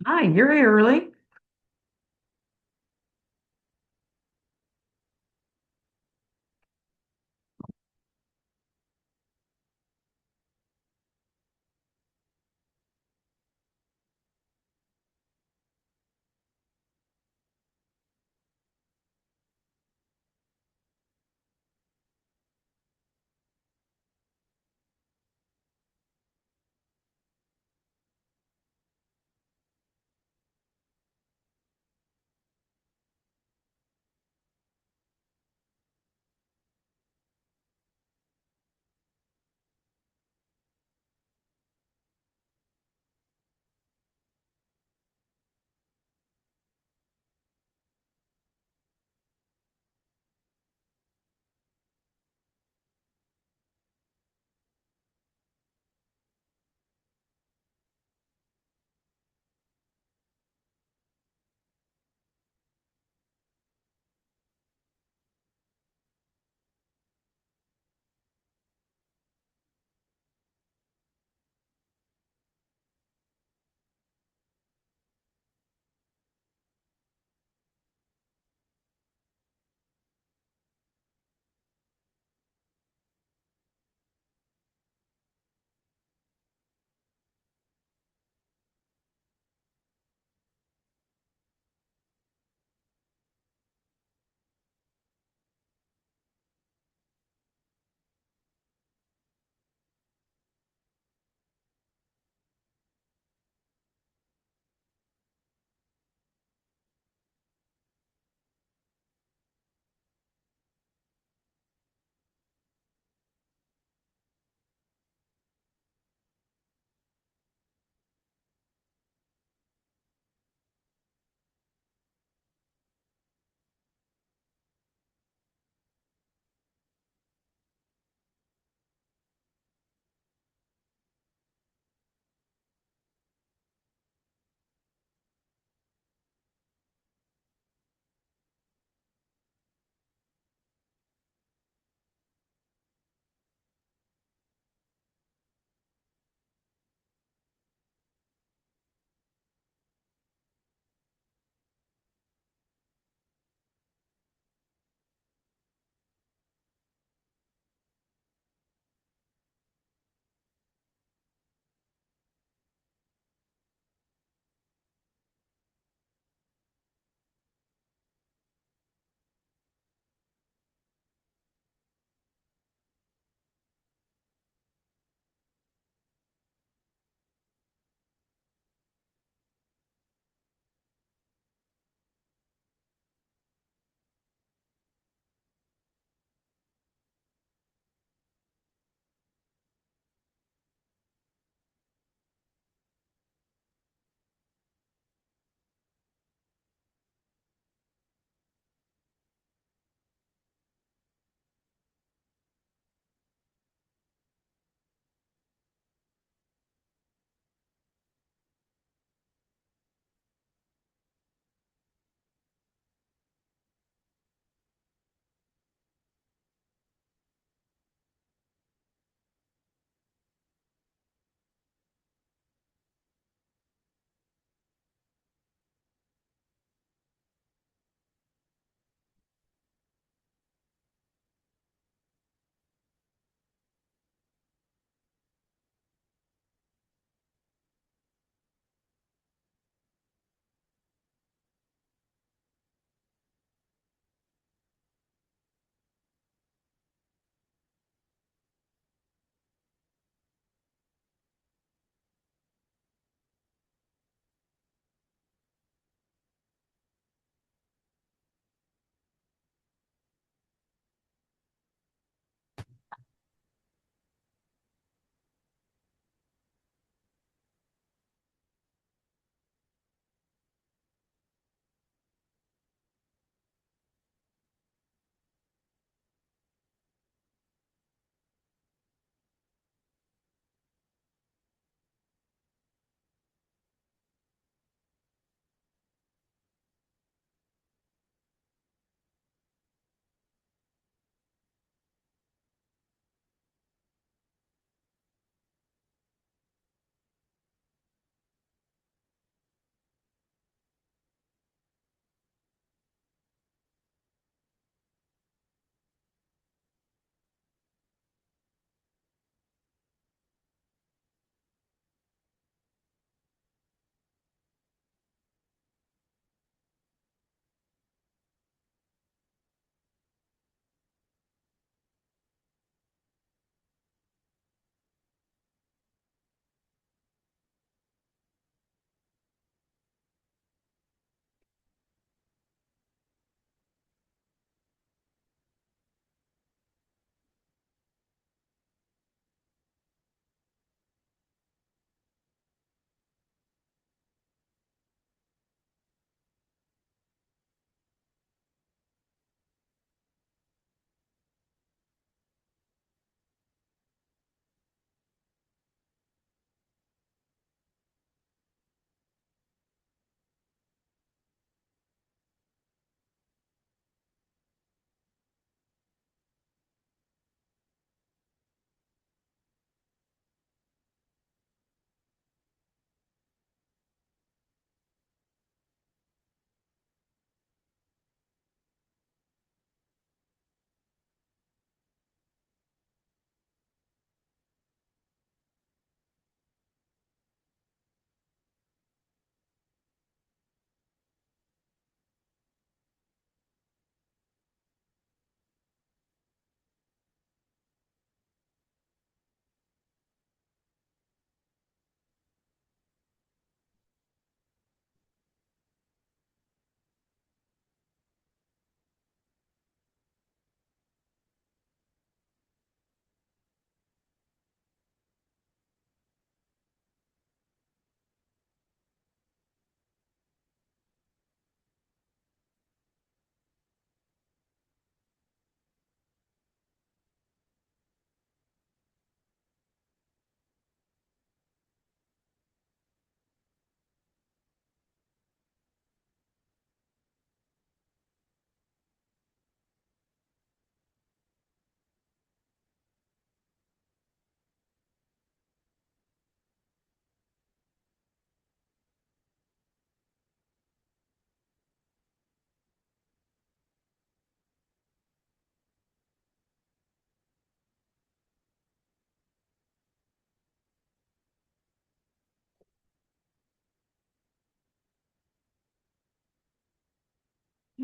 Hi, you're early.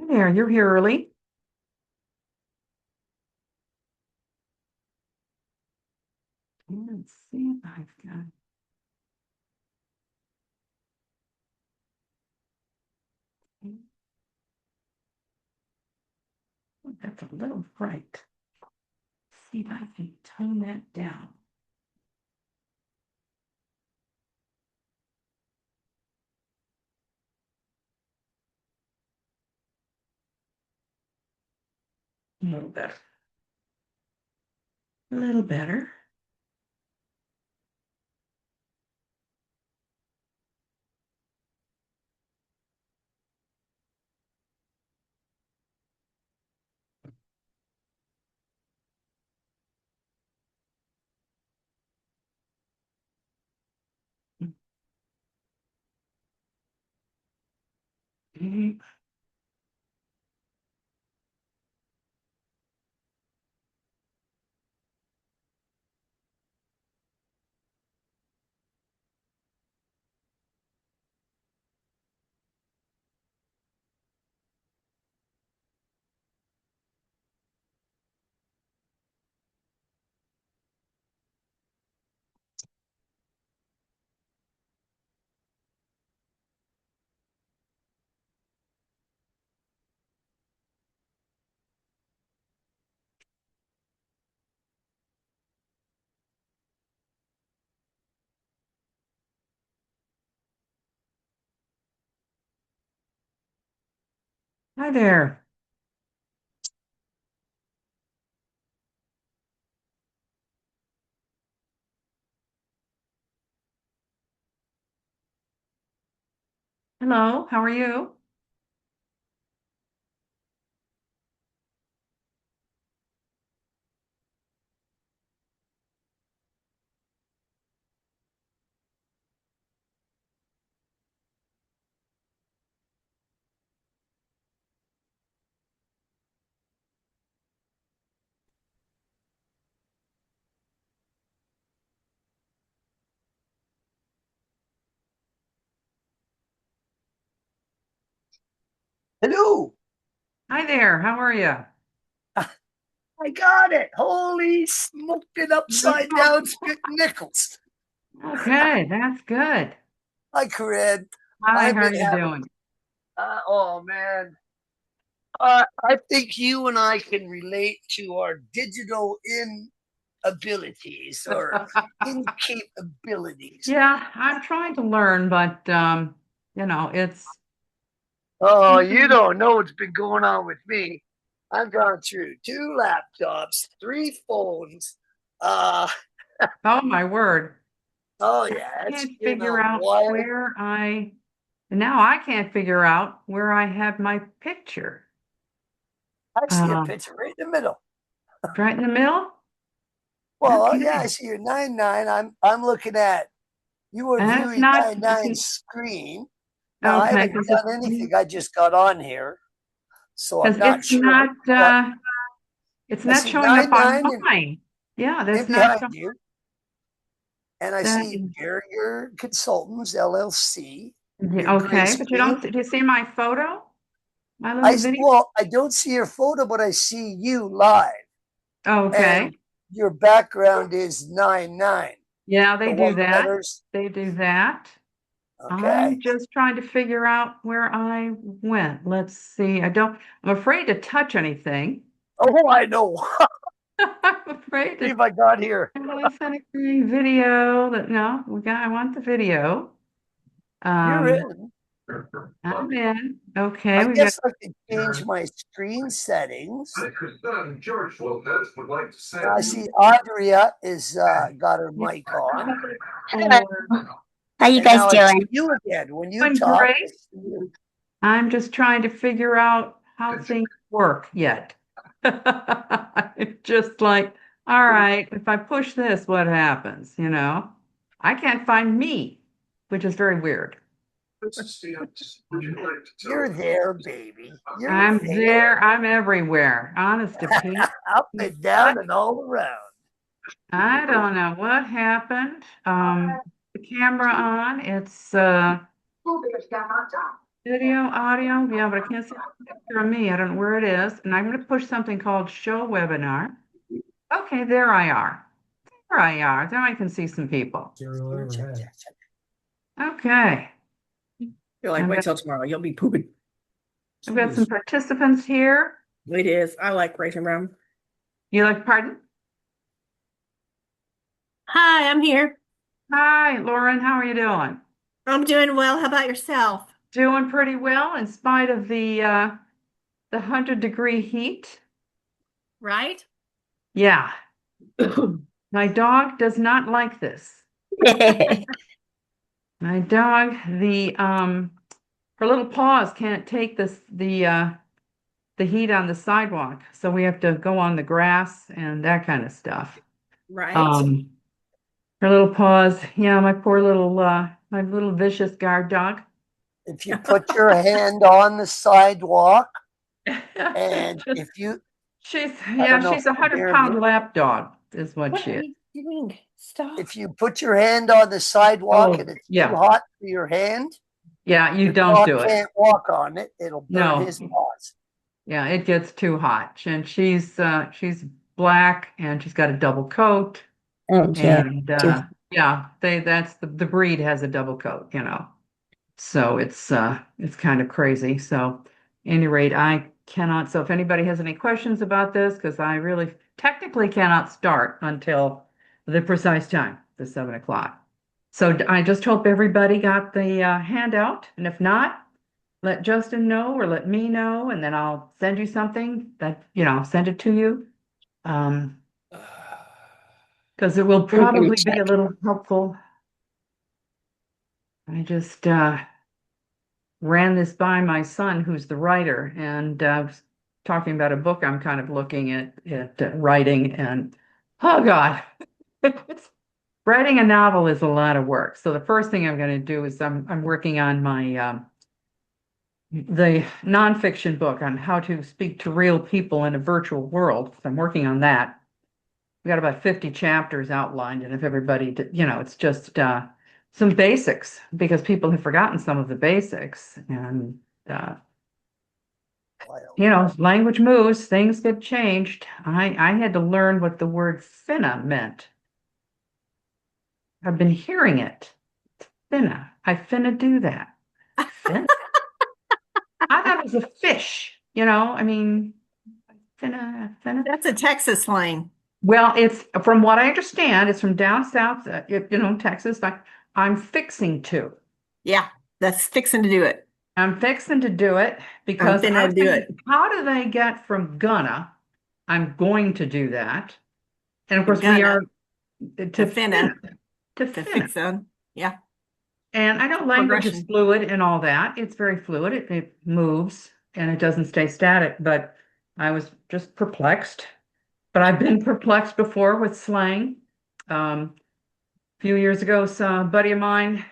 There, you're here early. Let's see if I've got. Oh, that's a little bright. See if I can tone that down. A little better. A little better. Okay. Hi there. Hello, how are you? Hello. Hi there, how are you? I got it. Holy smoking upside down spit nickels. Okay, that's good. Hi, Corinne. Hi, I've how are been you having, doing? oh man. I think you and I can relate to our digital inabilities or incapabilities. Yeah, I'm trying to learn, but it's Oh, you don't know what's been going on with me. I've gone through 2 laptops, 3 phones. Uh, oh my word. oh yeah, it's Can't been a figure out while. where now I can't figure out where I have my picture. I see a Uh, picture right in the middle. right in the middle. Well, yeah, I Okay. see your 99. I'm looking at you were And it's viewing not, 99 screen. Now I okay, haven't because done anything. I just got on here, so I'm not it's sure. not, But it's I not see showing up on 99 mine. Yeah, in that's not behind showing. you, and I That, see Barringer Consultants LLC. Your gray okay, but you don't, screen. do you see my photo? My little video? I don't see your photo, but I see you live, Okay. and your background is 99. Yeah, The they do white that. letters. They do that. I'm Okay. just trying to figure out where I went. Let's see. I'm afraid to touch anything. Oh, I know. I'm afraid See to. if I got here. I'm going to send a video no, I want the video. You're Um, in. I'm in. Okay, I we got. guess I could change my screen settings. George Lopez would like to say. I see Audria is got her mic on, Hello. How you and guys now I see doing? you again. When you Doing talk, I great. see you. I'm just trying to figure out how things work yet. It's just like, all right, if I push this, what happens? I can't find me, which is very weird. You're there, baby. You're I'm there, there, I'm everywhere. Honest to Pete. up and I, down and all around. I don't know what happened. The camera on, it's Video, audio, yeah, but I can't see the picture of me. I don't know where it is. And I'm going to push something called show webinar. Okay, there I are. There I are. There I can see some people. Okay. You're like, I've wait got, till tomorrow. You'll be pooping. I've got some participants here. It is. I like Raisin Bran. You like, pardon? Hi, I'm here. Hi, Lauren. How are you doing? I'm doing well. How about yourself? Doing pretty well in spite of the 100-degree heat. Right? Yeah. My dog does not like this. My dog, her little paws can't take the heat on the sidewalk, so we have to go on the grass and that kind of stuff. Right. Her little paws, yeah, my poor little my little vicious guard dog. If you put your hand on the sidewalk and Just- if you, she's don't know she's if a you can hear 100-pound me. lap dog is what What she are is. you doing? Stop. if you put your hand on the sidewalk Oh, and it's yeah. too hot for your hand, Yeah, you your don't dog do it. can't walk on it. It'll burn No. his paws. Yeah, it gets too hot. And she's black and she's got a double coat. Oh, yeah. And yeah, that's the breed has a double coat, you know. So it's kind of crazy. So any rate, I cannot. So if anybody has any questions about this, because I really technically cannot start until the precise time, the 7 o'clock. So I just hope everybody got the handout, and if not, let Justin know or let me know, and then I'll send you something that, send it to you. Because it will probably be a little helpful. I just ran this by my son, who's the writer, and was talking about a book I'm kind of looking at writing, and oh God, writing a novel is a lot of work. So the first thing I'm going to do is I'm working on my the nonfiction book on how to speak to real people in a virtual world. So I'm working on that. We got about 50 chapters outlined, and if everybody, it's just some basics because people have forgotten some of the basics, and language moves, things get changed. I had to learn what the word finna meant. I've been hearing it. Finna. I finna do that. Finna. I thought it was a fish, I mean, finna. That's a Texas slang. Well, it's from what I understand, it's from down south, Texas. I'm fixing to. Yeah, that's fixing to do it. I'm fixing to do it because I'm finna do it. How do they get from gonna? I'm going to do that. And of course, we Gonna. are To to finna. to To finna. fix them. Yeah. And I know language is Progression. fluid and all that. It's very fluid. It moves and it doesn't stay static. But I was just perplexed. But I've been perplexed before with slang. A few years ago, a buddy of mine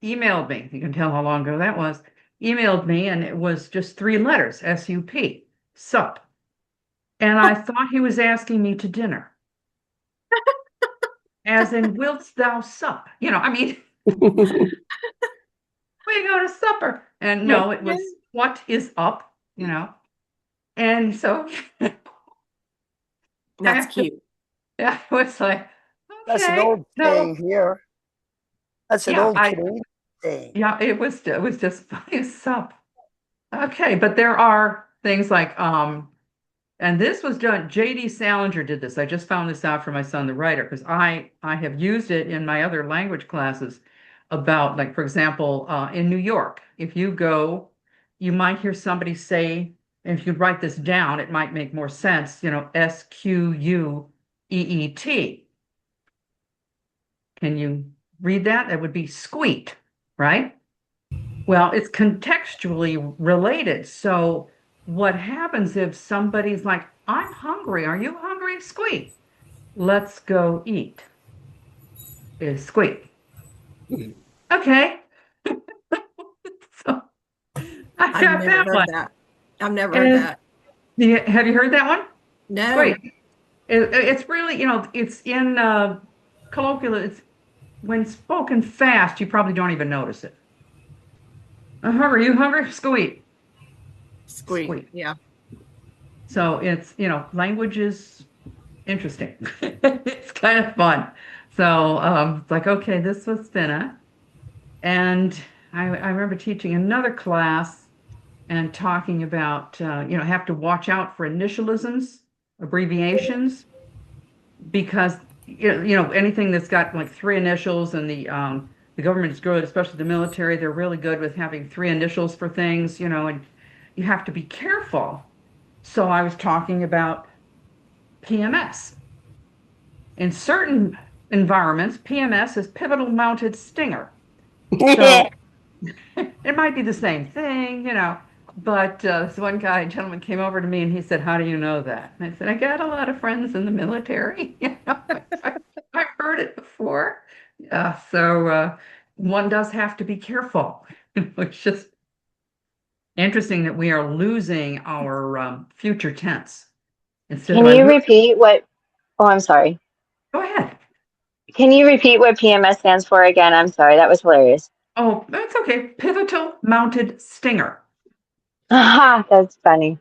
emailed me. You can tell how long ago that was. Emailed me, and it was just 3 letters, S-U-P, sup. And I thought he was asking me to dinner. As in, wilt thou sup? We go to supper. And no, it was, what is up? And so That's cute. yeah, it was like, That's an okay, old saying here. That's an old Canadian saying. Yeah, it was just funny, sup. Okay, but there are things like and this was done, J.D. Salinger did this. I just found this out for my son, the writer, because I have used it in my other language classes about, like, for example, in New York, if you go, you might hear somebody say, and if you write this down, it might make more sense, S-Q-U-E-E-T. Can you read that? That would be squeak, right? Well, it's contextually related. So what happens if somebody's like, I'm hungry. Are you hungry? Squeak. Let's go eat. Is squeak. Okay. So I I've got never that heard one. that. I've never heard that. Have you heard that one? No. Squeak. It's really, it's in colloquial. It's when spoken fast, you probably don't even notice it. Are you hungry? Squeak. Squeak. Squeak. Yeah. So it's, language is interesting. It's kind of fun. So it's like, okay, this was Finna. And I remember teaching another class and talking about, have to watch out for initialisms, abbreviations, because, anything that's got like three initials and the government is good, especially the military, they're really good with having three initials for things, and you have to be careful. So I was talking about PMS. In certain environments, PMS is pivotal mounted stinger. So it might be the same thing, but this one guy, gentleman, came over to me and he said, "How do you know that?" And I said, "I got a lot of friends in the military. I've heard it before." So one does have to be careful. It's just interesting that we are losing our future tense. Instead Can of, you repeat what? Oh, I'm sorry. go ahead. Can you repeat what PMS stands for again? I'm sorry. That was hilarious. Oh, that's okay. Pivotal mounted stinger. Aha, that's funny.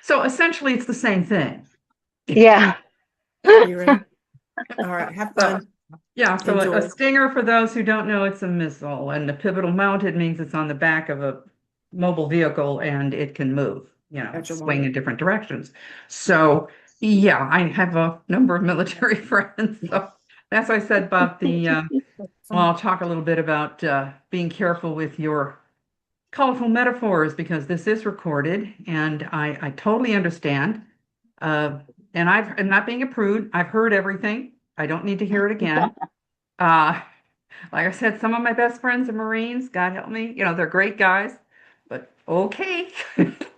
So essentially, it's the same thing. Yeah. You ready? All right. Have fun. Yeah, so a Enjoy. stinger, for those who don't know, it's a missile, and the pivotal mounted means it's on the back of a mobile vehicle and it can move, Gotcha. swing in different directions. So, yeah, I have a number of military friends. So that's what I said about well, I'll talk a little bit about being careful with your colorful metaphors because this is recorded and I totally understand. And I'm not being a prude. I've heard everything. I don't need to hear it again. Uh, like I said, some of my best friends are Marines. God help me. They're great guys, but okay.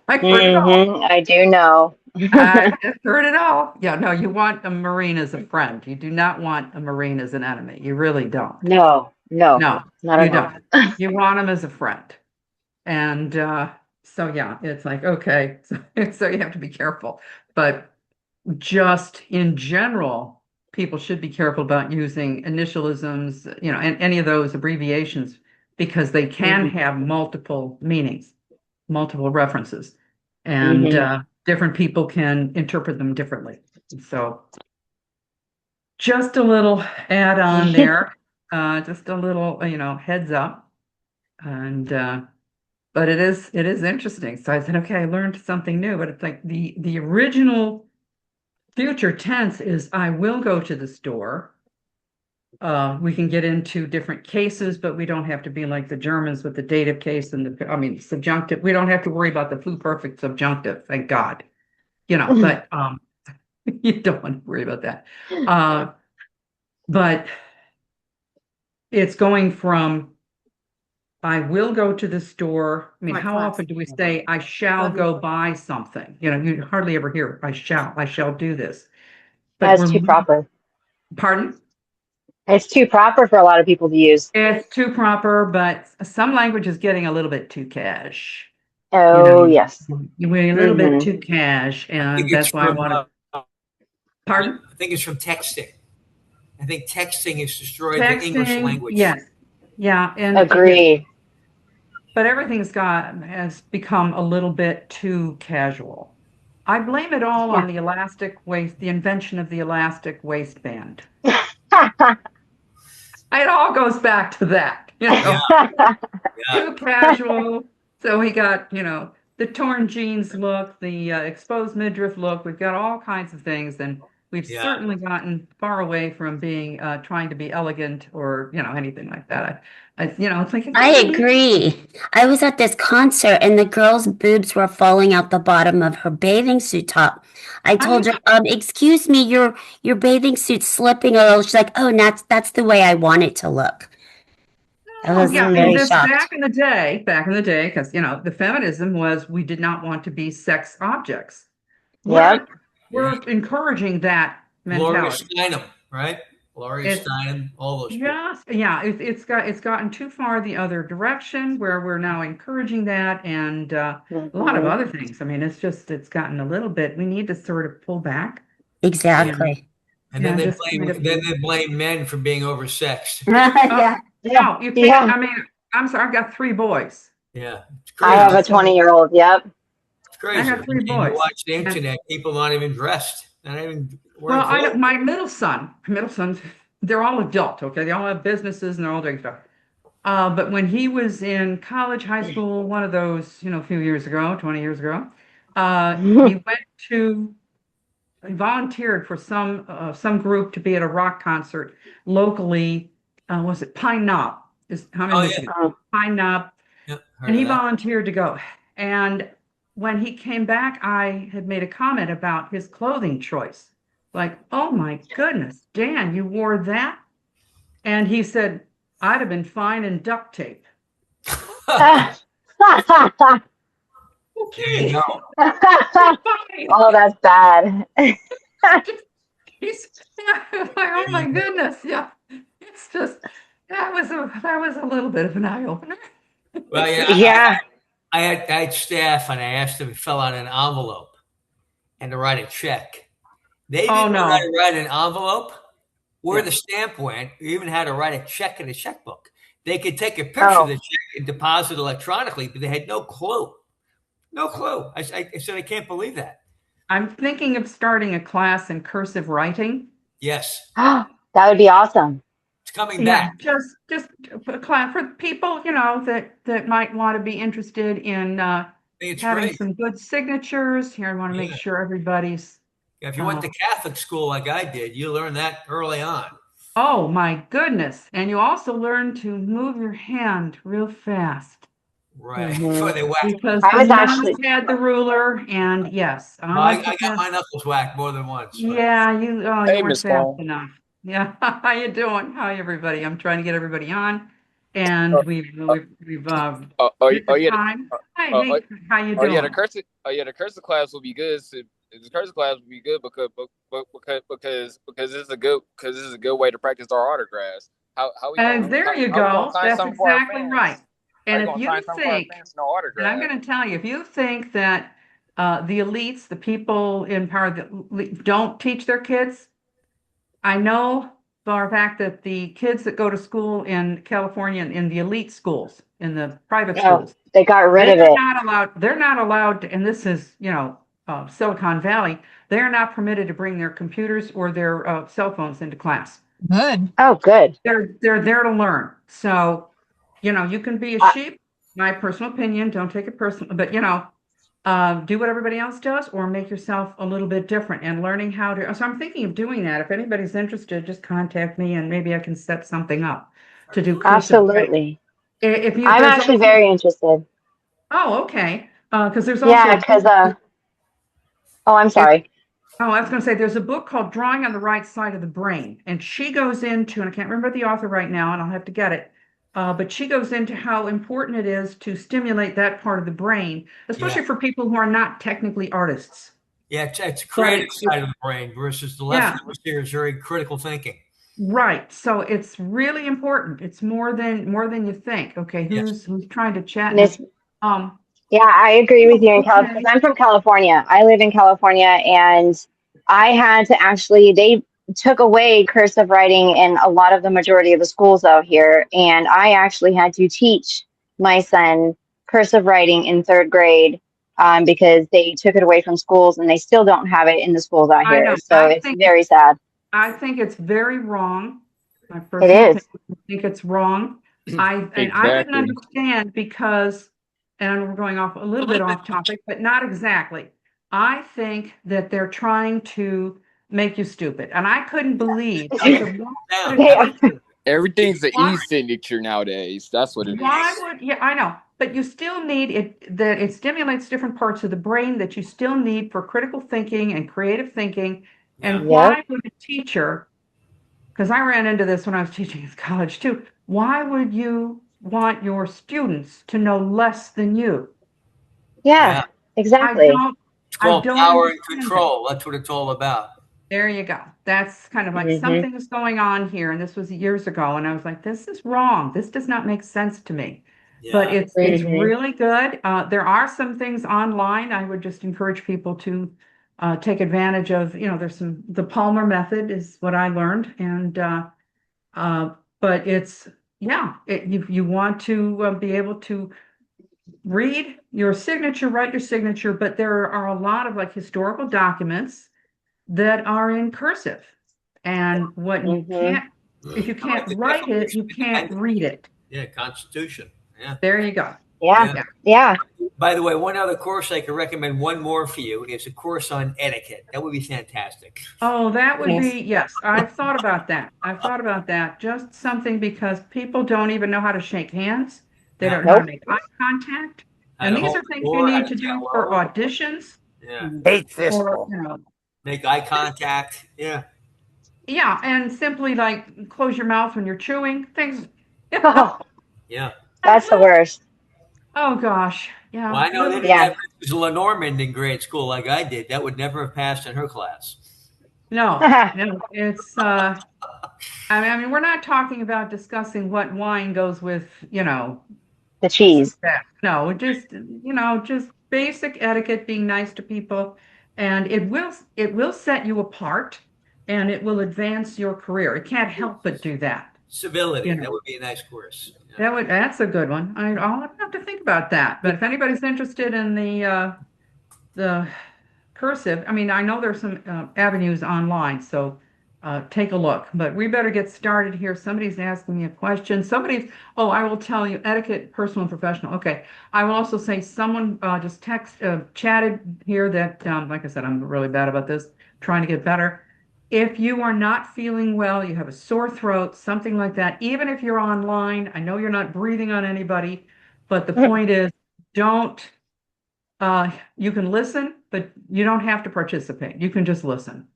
I've heard it all. I do know. I have heard it all. Yeah, no, you want a Marine as a friend. You do not want a Marine as an enemy. You really don't. No, No, not you at all. don't. You want them as a friend. And so, yeah, it's like, okay, so you have to be careful. But just in general, people should be careful about using initialisms, and any of those abbreviations because they can have multiple meanings, multiple references, and different people can interpret them differently. So just a little add on there, just a little, heads up. And but it is interesting. So I said, okay, I learned something new, but it's like the original future tense is I will go to the store. We can get into different cases, but we don't have to be like the Germans with the dative case and subjunctive. We don't have to worry about the pluperfect subjunctive, thank God. But you don't want to worry about that. But it's going from I will go to the store. I mean, Like how class. often do we say I shall go buy something? You hardly ever hear I shall do this. But That's too proper. Pardon? It's too proper for a lot of people to use. It's too proper, but some language is getting a little bit too cash. Oh, yes. We're a little bit too cash, and that's why I want to. Pardon? I think it's from texting. I think texting has destroyed the English language. Yes. Yeah. And agree. But has become a little bit too casual. I blame it all on the elastic waist, the invention of the elastic waistband. It all goes back to that, too casual. So we got, the torn jeans look, the exposed midriff look. We've got all kinds of things, and we've certainly gotten far away from being trying to be elegant or anything like that. It's like I agree. I was at this concert and the girl's boobs were falling out the bottom of her bathing suit top. I told her, "Excuse me, your bathing suit's slipping a little." She's like, "Oh, that's the way I want it to look." I was very shocked. Back in the day, because the feminism was we did not want to be sex objects. Yep. We're encouraging that mentality. Gloria Steinem, right? Gloria Steinem, all those people. Yeah, it's gotten too far the other direction where we're now encouraging that and a lot of other things. I mean, it's gotten a little bit. We need to sort of pull back. Exactly. And then they blame men for being oversexed. Yeah. No, you can't. I mean, I'm sorry, I've got 3 boys. Yeah, it's I have crazy. a 20-year-old. Yep. It's crazy. I got 3 And you boys. watch the internet, people not even dressed. Not even wearing Well, I clothes. don't, my middle sons, they're all adult, okay? They all have businesses and they're all doing stuff. But when he was in college, high school, one of those, a few years ago, 20 years ago, he volunteered for some group to be at a rock concert locally. Was it Pine Knob? I'm in Oh, yeah. Michigan. Oh. Pine Knob. Yep, heard And of he that. volunteered to go. And when he came back, I had made a comment about his clothing choice. Like, oh my goodness, Dan, you wore that? And he said, I'd have been fine in duct tape. There you Okay. go. Fine. Oh, that's bad. He's like, oh my goodness. Yeah. It's just that was a little bit of an eye opener. Well, yeah, Yeah. I had staff, and I asked them to fill out an envelope and to write a check. They Oh didn't know how no. to write an envelope, where Yeah. the stamp went, or even how to write a check in a checkbook. They could take a picture of Oh. the check and deposit electronically, but they had no clue. No clue. I said, I can't believe that. I'm thinking of starting a class in cursive writing. Yes, That would be awesome. it's coming Yeah, back. just a class for people, that might want to be interested in I think it's having great. some good signatures. Here, I want to make Yeah. sure everybody's. If you went to Catholic school like I did, you learn that early on. Oh my goodness. And you also learn to move your hand real fast Right. Mhm. Before they whack. because I the was nuns actually- had the ruler and yes, No, I got my knuckles whacked more than once. but- yeah, you Hey, weren't Miss fast Paul. enough. Yeah. How you doing? Hi everybody. I'm trying to get everybody on and we've hit Oh the yeah, time. Hi, oh, hey, how you oh yeah, doing? the cursive class will be good. So, the cursive class will be good because this is a good way to practice our autographs. How we And there you how we gonna go. sign That's something for our exactly right. fans? How And you if gonna you sign something for our think, fans? No and I'm autograph. going to tell you, if you think that the elites, the people in power that don't teach their kids, I know for a fact that the kids that go to school in California in the elite schools, in the private Oh, schools, they got rid of they're it. not allowed. They're not allowed to, and this is, Silicon Valley. They're not permitted to bring their computers or their cell phones into class. Good. Oh, good. They're there to learn. So, you can be a I- sheep. My personal opinion, don't take it personal, but do what everybody else does or make yourself a little bit different and learning how to. So I'm thinking of doing that. If anybody's interested, just contact me and maybe I can set something up to do cursive writing. Absolutely. If you, I'm there's actually also, very interested. oh, okay. Because there's Yeah, also, because oh, I'm sorry. oh, I was going to say there's a book called Drawing on the Right Side of the Brain, and she goes into, and I can't remember the author right now, and I'll have to get it. But she goes into how important it is to stimulate that part of the brain, especially for people who are not technically artists. Yeah, it's a creative But side of the brain versus the left hemisphere is very critical thinking. right. So it's really important. It's more than you think. Okay, who's trying to chat now? Miss, yeah, I agree with you in Okay. California. I'm from California. I live in California, and I had to actually, they took away cursive writing in a lot of the majority of the schools out here. And I actually had to teach my son cursive writing in 3rd grade because they took it away from schools and they still don't have it in the schools out I here. know. So it's very sad. I think it's very wrong. My It personal is. opinion, I think it's wrong. I wouldn't Exactly. understand because, and we're going off a little bit off topic, but not exactly. I think that they're trying to make you stupid, and I couldn't believe. I said, They are. Everything's an Why- e-signature nowadays. That's what it is. Why would, yeah, I know, but you still need it, that it stimulates different parts of the brain that you still need for critical thinking and creative thinking. And Yep. why would a teacher, because I ran into this when I was teaching in college too, why would you want your students to know less than you? Yeah, exactly. It's called don't power and understand control. That's what it's all about. There you go. That's kind of like Mhm. something is going on here. And this was years ago. And I was like, this is wrong. This does not make sense to me. But Yeah. it's Mhm. really good. There are some things online. I would just encourage people to take advantage of, there's the Palmer method is what I learned. And but yeah, you want to be able to read your signature, write your signature, but there are a lot of like historical documents that are in cursive. And what you Mhm. can't, if you can't write it, you can't read it. Yeah, Constitution. Yeah. There you go. Yeah. Yeah. Yeah. By the way, one other course I could recommend, one more for you, is a course on etiquette. That would be fantastic. Oh, that would Yes. be, yes, I've thought about that. I've thought about that. Just something because people don't even know how to shake hands. They Yeah. don't know how to Nope. make eye contact. How And to these hold are the things you door, how need to to say do for hello. auditions Yeah. Hate or, fistful. Make eye contact. Yeah. yeah, and simply like close your mouth when you're chewing, things. Oh, Yeah. that's the worst. Oh gosh, Well, yeah, I know they didn't Yeah. have Lenormand in grade school like I did. That would never have passed in her class. no, no, it's I mean, we're not talking about discussing what wine goes with, The cheese. no, just, just basic etiquette, being nice to people, and it will set you apart and it will advance your career. It can't help but do that. Civility. You That know, would be a nice course. Yeah. that's a good one. I'll have to think about that. But if anybody's interested in the cursive, I mean, I know there's some avenues online, so take a look. But we better get started here. Somebody's asking me a question. Oh, I will tell you, etiquette, personal and professional. Okay. I will also say someone just chatted here that, like I said, I'm really bad about this, trying to get better. If you are not feeling well, you have a sore throat, something like that, even if you're online, I know you're not breathing on anybody, but the point is, don't you can listen, but you don't have to participate. You can just listen.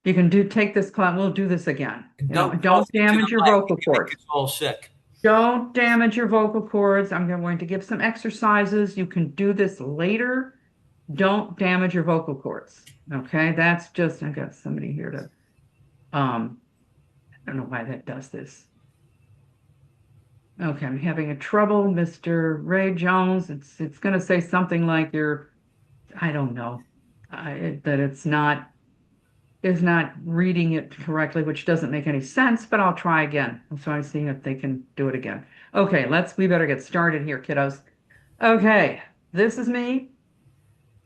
You can take this class. We'll do this again. And And don't don't talk into damage the your mic. vocal You make cords. us all sick. Don't damage your vocal cords. I'm going to give some exercises. You can do this later. Don't damage your vocal cords. Okay, that's just, I got somebody here to, I don't know why that does this. Okay, I'm having a trouble, Mr. Ray Jones. It's going to say something like I don't know, that it's not is not reading it correctly, which doesn't make any sense, but I'll try again. So I'm seeing if they can do it again. Okay, we better get started here, kiddos. Okay, this is me,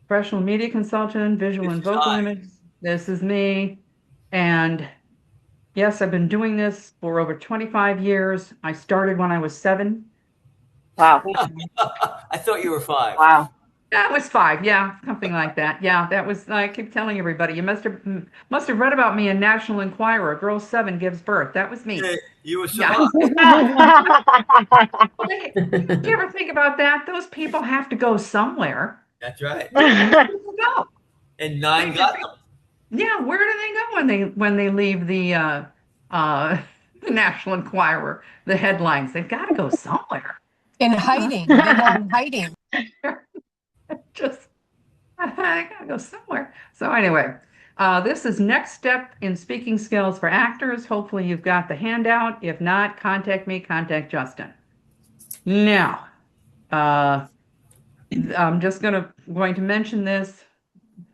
professional media consultant, visual This and is vocal I. image. This is me. And yes, I've been doing this for over 25 years. I started when I was 7. Wow. I thought you were 5. Wow. That was 5, yeah, something like that. Yeah, that was. I keep telling everybody, you must have read about me in National Enquirer. A girl 7 gives birth. That was me. Yeah, you were Yeah. survived. Do you ever think about that? Those people have to go somewhere. That's right. Where do they go? And 9 got them. Yeah, where do they go when they leave the the National Enquirer? The headlines. They've got to go somewhere. In hiding. They go in hiding. Just I gotta go somewhere. So anyway, this is next step in speaking skills for actors. Hopefully you've got the handout. If not, contact me, contact Justin. Now, I'm just going to mention this.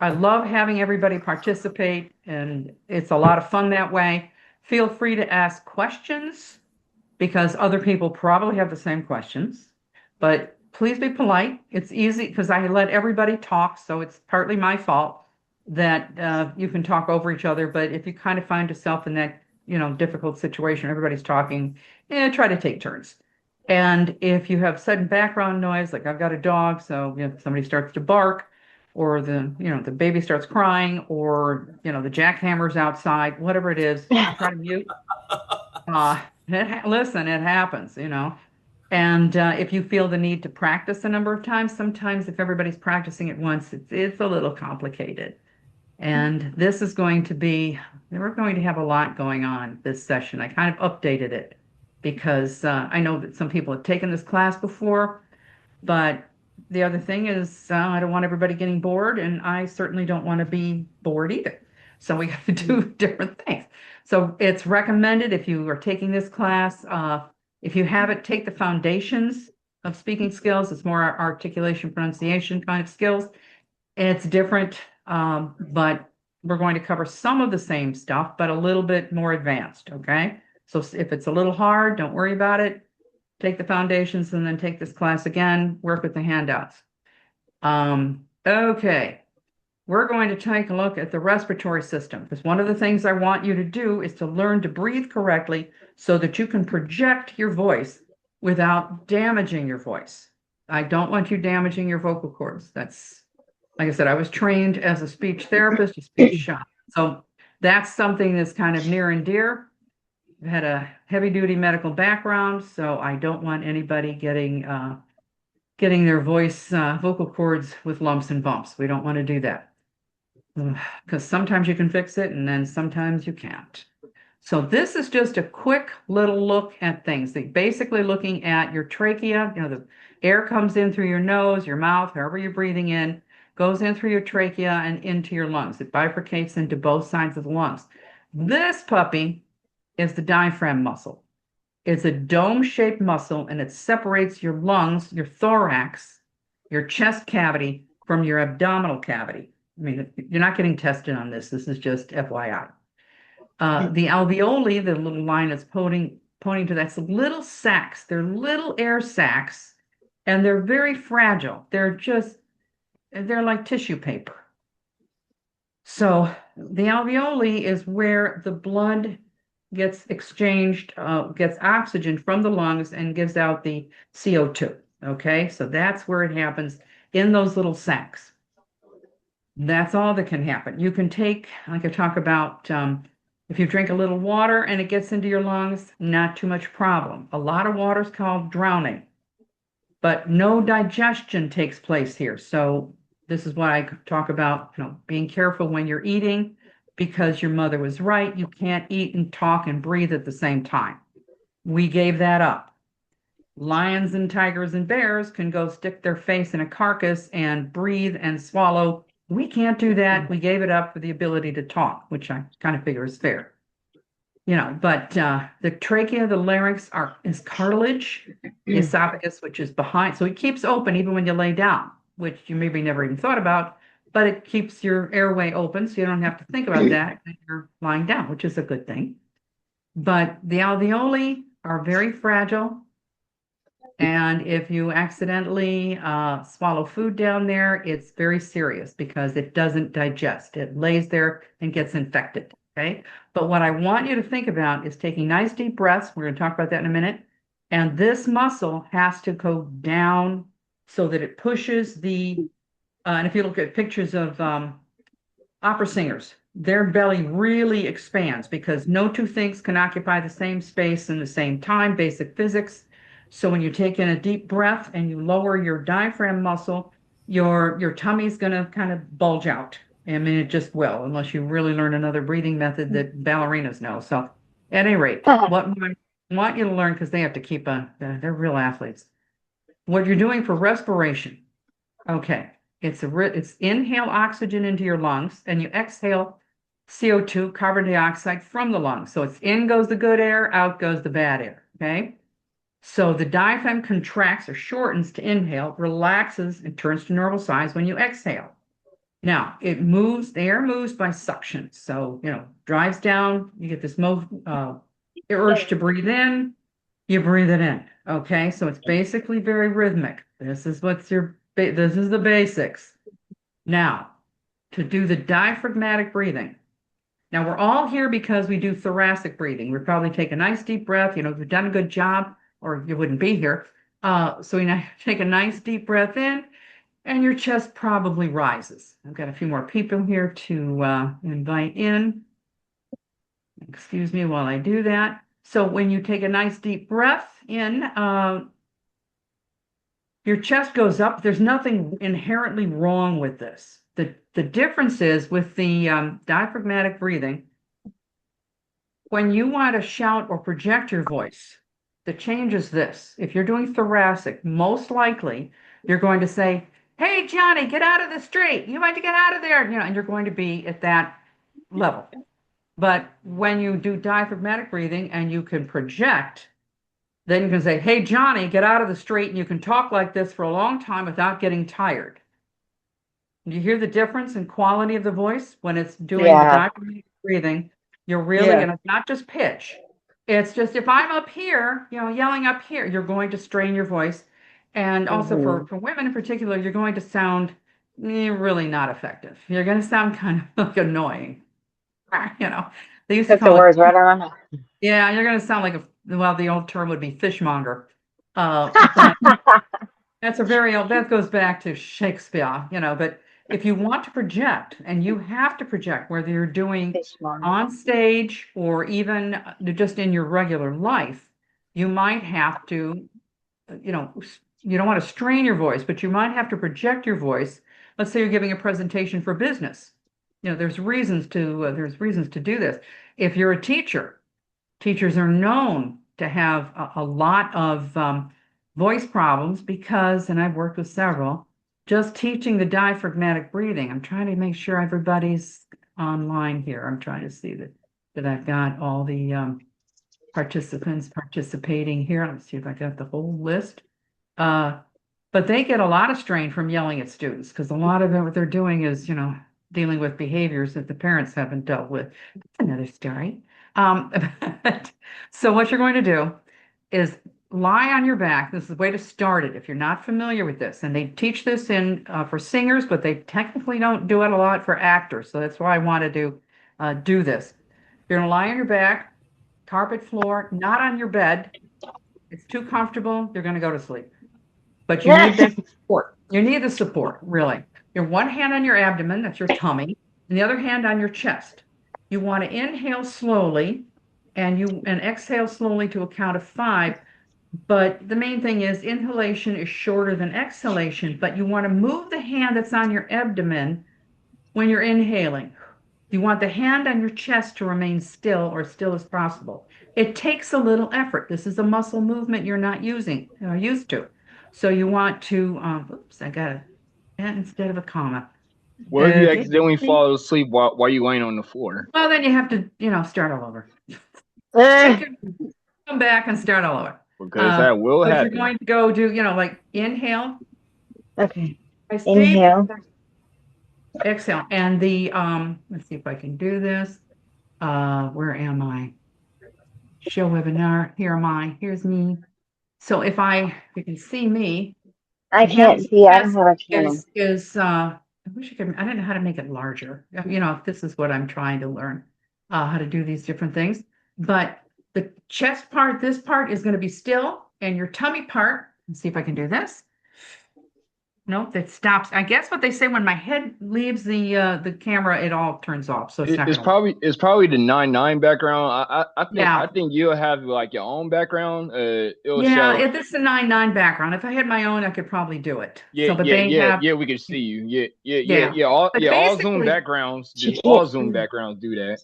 I love having everybody participate, and it's a lot of fun that way. Feel free to ask questions because other people probably have the same questions. But please be polite. It's easy because I let everybody talk, so it's partly my fault that you can talk over each other. But if you kind of find yourself in that, difficult situation, everybody's talking, try to take turns. And if you have sudden background noise, like I've got a dog, so if somebody starts to bark, or the baby starts crying, or the jackhammer's outside, whatever it is, try to mute. Listen, it happens, And if you feel the need to practice a number of times, sometimes if everybody's practicing at once, it's a little complicated. And this is going to be, we're going to have a lot going on this session. I kind of updated it because I know that some people have taken this class before, but the other thing is I don't want everybody getting bored, and I certainly don't want to be bored either. So we have to do different things. So it's recommended if you are taking this class, if you have it, take the foundations of speaking skills. It's more articulation, pronunciation kind of skills. It's different, but we're going to cover some of the same stuff, but a little bit more advanced, okay? So if it's a little hard, don't worry about it. Take the foundations and then take this class again, work with the handouts. Okay. We're going to take a look at the respiratory system, because one of the things I want you to do is to learn to breathe correctly so that you can project your voice without damaging your voice. I don't want you damaging your vocal cords. That's, like I said, I was trained as a speech therapist, a speech shop. So that's something that's kind of near and dear. I had a heavy duty medical background, so I don't want anybody getting their vocal cords with lumps and bumps. We don't want to do that. Because sometimes you can fix it and then sometimes you can't. So this is just a quick little look at things. Basically looking at your trachea, the air comes in through your nose, your mouth, however you're breathing in, goes in through your trachea and into your lungs. It bifurcates into both sides of the lungs. This puppy is the diaphragm muscle. It's a dome-shaped muscle, and it separates your lungs, your thorax, your chest cavity from your abdominal cavity. I mean, you're not getting tested on this. This is just FYI. The alveoli, the little line that's pointing to that's little sacs. They're little air sacs, and they're very fragile. They're like tissue paper. So the alveoli is where the blood gets exchanged, gets oxygen from the lungs and gives out the CO2. Okay, so that's where it happens, in those little sacs. That's all that can happen. You can take, like I talk about, if you drink a little water and it gets into your lungs, not too much problem. A lot of water is called drowning, but no digestion takes place here. So this is why I talk about, being careful when you're eating, because your mother was right. You can't eat and talk and breathe at the same time. We gave that up. Lions and tigers and bears can go stick their face in a carcass and breathe and swallow. We can't do that. We gave it up for the ability to talk, which I kind of figure is fair. But the trachea, the larynx is cartilage, the esophagus, which is behind. So it keeps open even when you lay down, which you maybe never even thought about, but it keeps your airway open, so you don't have to think about that when you're lying down, which is a good thing. But the alveoli are very fragile. And if you accidentally swallow food down there, it's very serious because it doesn't digest. It lays there and gets infected, okay? But what I want you to think about is taking nice deep breaths. We're going to talk about that in a minute. And this muscle has to go down so that it pushes and if you look at pictures of opera singers, their belly really expands because no two things can occupy the same space and the same time, basic physics. So when you take in a deep breath and you lower your diaphragm muscle, your tummy's going to kind of bulge out. I mean, it just will, unless you really learn another breathing method that ballerinas know. So at any rate, what I want you to learn, because they have to keep they're real athletes. What you're doing for respiration, okay, it's inhale oxygen into your lungs and you exhale CO2, carbon dioxide, from the lungs. So it's in goes the good air, out goes the bad air, okay? So the diaphragm contracts or shortens to inhale, relaxes, and turns to normal size when you exhale. Now, the air moves by suction. So, drives down, you get this urge to breathe in, you breathe it in. Okay, so it's basically very rhythmic. This is the basics. Now, to do the diaphragmatic breathing. Now, we're all here because we do thoracic breathing. We probably take a nice deep breath. We've done a good job, or you wouldn't be here. So we take a nice deep breath in, and your chest probably rises. I've got a few more people here to invite in. Excuse me while I do that. So when you take a nice deep breath in, your chest goes up. There's nothing inherently wrong with this. The difference is with the diaphragmatic breathing, when you want to shout or project your voice, the change is this. If you're doing thoracic, most likely you're going to say, "Hey, Johnny, get out of the street. You want to get out of there." And you're going to be at that level. But when you do diaphragmatic breathing and you can project, then you can say, "Hey, Johnny, get out of the street." And you can talk like this for a long time without getting tired. Do you hear the difference in quality of the voice when it's doing the diaphragmatic breathing? You're really going to not just pitch. It's just if I'm up here, yelling up here, you're going to strain your voice. And also for women in particular, you're going to sound really not effective. You're going to sound kind of like annoying. They used to Took the call it, words right out of my mouth. yeah, you're going to sound like the old term would be fishmonger. But that's a very old, that goes back to Shakespeare, but if you want to project, and you have to project, whether you're doing on stage or even just in your regular life, you might have to, you don't want to strain your voice, but you might have to project your voice. Let's say you're giving a presentation for business. There's reasons to do this. If you're a teacher, teachers are known to have a lot of voice problems because, and I've worked with several, just teaching the diaphragmatic breathing. I'm trying to make sure everybody's online here. I'm trying to see that I've got all the participants participating here. Let's see if I got the whole list. But they get a lot of strain from yelling at students because a lot of what they're doing is, dealing with behaviors that the parents haven't dealt with. That's another story. So what you're going to do is lie on your back. This is the way to start it if you're not familiar with this. And they teach this for singers, but they technically don't do it a lot for actors. So that's why I wanted to do this. You're going to lie on your back, carpet floor, not on your bed. It's too comfortable. You're going to go to sleep. But you need that support. You need the support, really. Your one hand on your abdomen, that's your tummy, and the other hand on your chest. You want to inhale slowly and exhale slowly to a count of 5. But the main thing is inhalation is shorter than exhalation, but you want to move the hand that's on your abdomen when you're inhaling. You want the hand on your chest to remain still or still as possible. It takes a little effort. This is a muscle movement you're not used to. So you want to, oops, I got a instead of a comma. What if you accidentally fall asleep while you're laying on the floor? Well, then you have to, start all over. Come back and start all over. Because that will happen. You're going to go do, like inhale. Okay. Inhale. Exhale. And let's see if I can do this. Where am I? Show webinar. Here am I. Here's me. So if you can see me. I can't see. I don't have a camera. I wish I could. I don't know how to make it larger. This is what I'm trying to learn, how to do these different things. But the chest part, this part is going to be still, and your tummy part. Let's see if I can do this. Nope, it stops. I guess what they say when my head leaves the camera, it all turns off. So it's probably the 9-9 background. I think you'll have like your own background. It'll show. If it's the 9-9 background, if I had my own, I could probably do it. Yeah, we can see you. Yeah. All Zoom backgrounds, all Zoom backgrounds do that.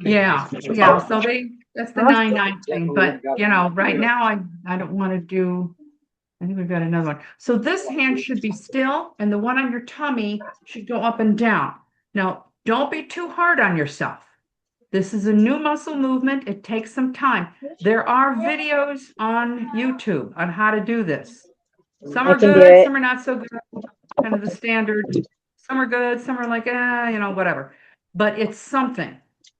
Yeah. So that's the 9-9 thing. But right now I don't want to do. I think we've got another one. So this hand should be still, and the one on your tummy should go up and down. Now, don't be too hard on yourself. This is a new muscle movement. It takes some time. There are videos on YouTube on how to do this. Some are good, some are not so good. Kind of the standard. Some are good, some are like, whatever. But it's something,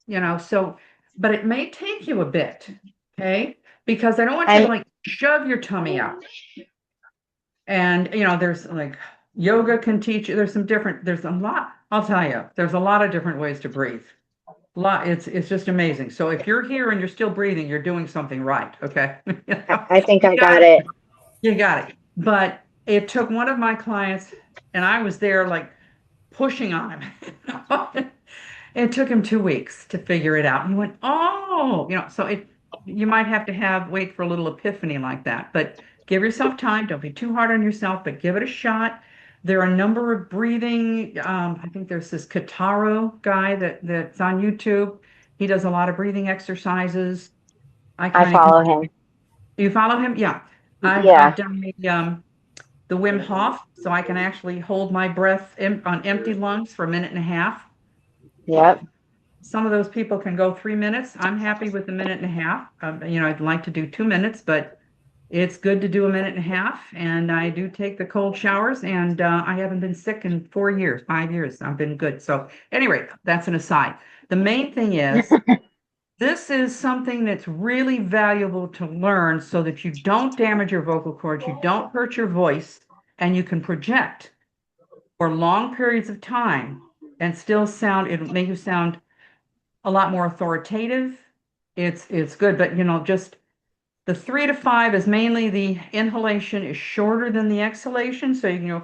but it may take you a bit, okay? Because I don't want you to shove your tummy out. And, there's yoga can teach you, there's a lot, I'll tell you, there's a lot of different ways to breathe. It's just amazing. So if you're here and you're still breathing, you're doing something right. Okay. I think I got it. You got it. But it took one of my clients, and I was there pushing on him. It took him 2 weeks to figure it out. And he went, so you might have to wait for a little epiphany like that, but give yourself time. Don't be too hard on yourself, but give it a shot. There are a number of breathing. I think there's this Kataro guy that's on YouTube. He does a lot of breathing exercises. I follow him. You follow him? Yeah. I've done the Wim Hof, so I can actually hold my breath on empty lungs for 1.5 minutes. Yep. Some of those people can go 3 minutes. I'm happy with 1.5 minutes. I'd like to do 2 minutes, but it's good to do 1.5 minutes. And I do take the cold showers, and I haven't been sick in 5 years. I've been good. So anyway, that's an aside. The main thing is This is something that's really valuable to learn so that you don't damage your vocal cords, you don't hurt your voice, and you can project for long periods of time and still sound, it'll make you sound a lot more authoritative. It's good, but just the 3 to 5 is mainly the inhalation is shorter than the exhalation. So you can go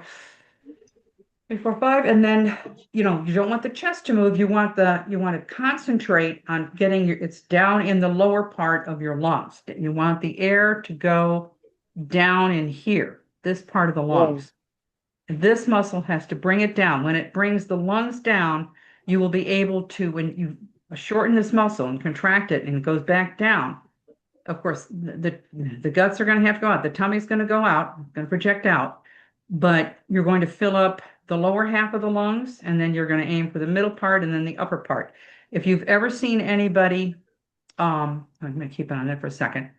3, 4, 5, and then you don't want the chest to move. You want to concentrate on getting it's down in the lower part of your lungs. You want the air to go down in here, this part of the lungs. And this muscle has to bring it down. When it brings the lungs down, you will be able to, when you shorten this muscle and contract it and it goes back down. Of course, the guts are going to have to go out. The tummy's going to go out, going to project out, but you're going to fill up the lower half of the lungs, and then you're going to aim for the middle part and then the upper part. If you've ever seen anybody, I'm going to keep it on that for a second,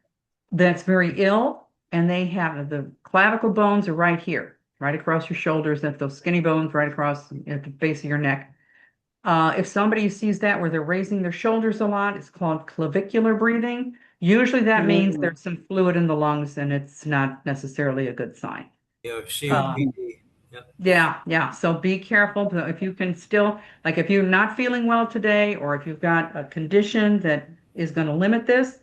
that's very ill, and they have the clavicle bones are right here, right across your shoulders, at those skinny bones right across at the base of your neck. If somebody sees that where they're raising their shoulders a lot, it's called clavicular breathing. Usually that means there's some fluid in the lungs and it's not necessarily a good sign. COPD. Yeah. So be careful. If you can still, like if you're not feeling well today, or if you've got a condition that is going to limit this,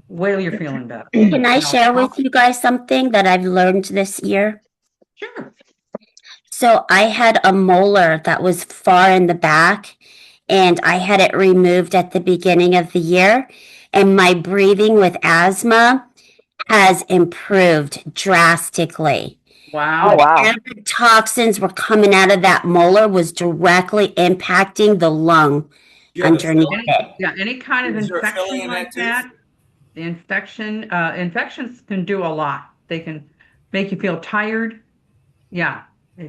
wait till you're feeling better. Can I share with you guys something that I've learned this year? Sure. So I had a molar that was far in the back, and I had it removed at the beginning of the year. And my breathing with asthma has improved drastically. Wow. The toxins were coming out of that molar was directly impacting the lung underneath it. Yeah, any kind of infection like that. The infections can do a lot. They can make you feel tired. Yeah,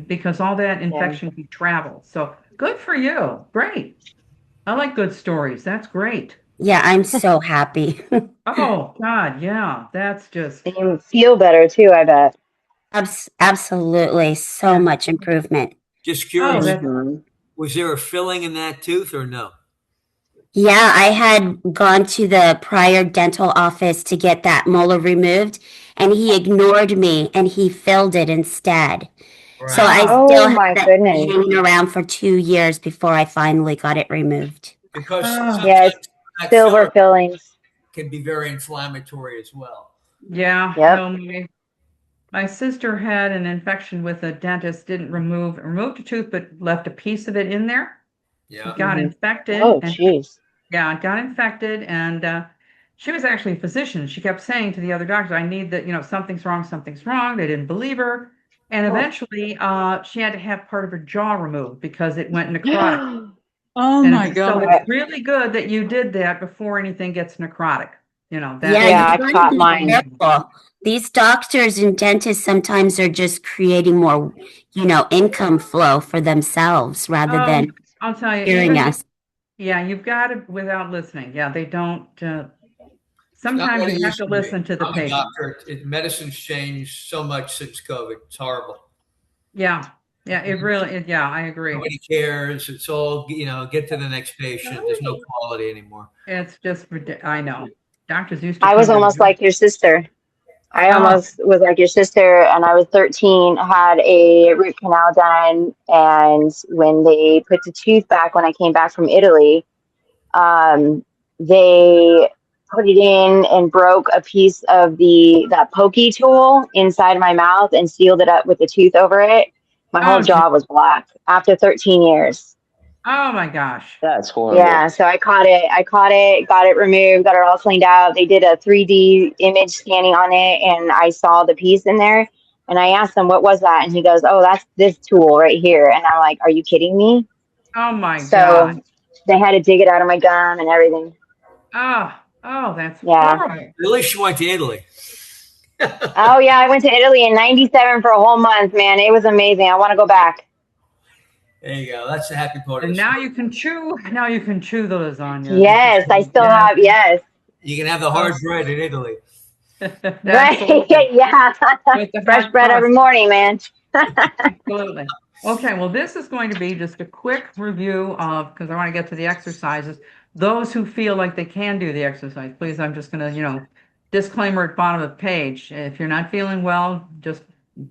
because all that infection can travel. So good for you. Great. I like good stories. That's great. Yeah, I'm so happy. Oh, God. Yeah, that's just. And you feel better too, I bet. Absolutely. So much improvement. Just curious, was there a filling in that tooth or no? Yeah, I had gone to the prior dental office to get that molar removed, and he ignored me and he filled it instead. Right. So I still had that hanging around for 2 years before I finally got it removed. Because silver fillings can be very inflammatory as well. Yeah. Yep. My sister had an infection with a dentist, didn't removed a tooth, but left a piece of it in there. Yeah. It got infected. Oh, jeez. Yeah, it got infected, and she was actually a physician. She kept saying to the other doctors, I need that, something's wrong, something's wrong. They didn't believe her. And eventually she had to have part of her jaw removed because it went necrotic. Oh my God. So it's really good that you did that before anything gets necrotic. I caught mine. Careful. These doctors and dentists sometimes are just creating more, income flow for themselves rather than I'll tell you, hearing us. Yeah, you've got it without listening. Yeah, they don't. Sometimes you have to listen to the patient. Medicine's changed so much since COVID. It's horrible. Yeah, it really. Yeah, I agree. Nobody cares. It's all get to the next patient. There's no quality anymore. It's just I know. Doctors used to. I was almost like your sister. I almost was like your sister, and I was 13, had a root canal done, and when they put the tooth back, when I came back from Italy, they put it in and broke a piece of that pokey tool inside my mouth and sealed it up with the tooth over it. My whole jaw was black after 13 years. Oh my gosh. That's horrible. Yeah, so I caught it, got it removed, got it all cleaned out. They did a 3D image scanning on it, and I saw the piece in there. And I asked him, what was that? And he goes, oh, that's this tool right here. And I'm like, are you kidding me? Oh my God. So they had to dig it out of my gum and everything. Oh, that's horrible. At least you went to Italy. Oh yeah, I went to Italy in '97 for a whole month, man. It was amazing. I want to go back. There you go. That's the happy part. And now you can chew. Now you can chew the lasagna. Yes, I still have. Yes. You can have the hard bread in Italy. Right. Yeah. Fresh bread every morning, man. Absolutely. Okay, well, this is going to be just a quick review of, because I want to get to the exercises. Those who feel like they can do the exercise, please, I'm just going to, disclaimer at bottom of the page. If you're not feeling well, just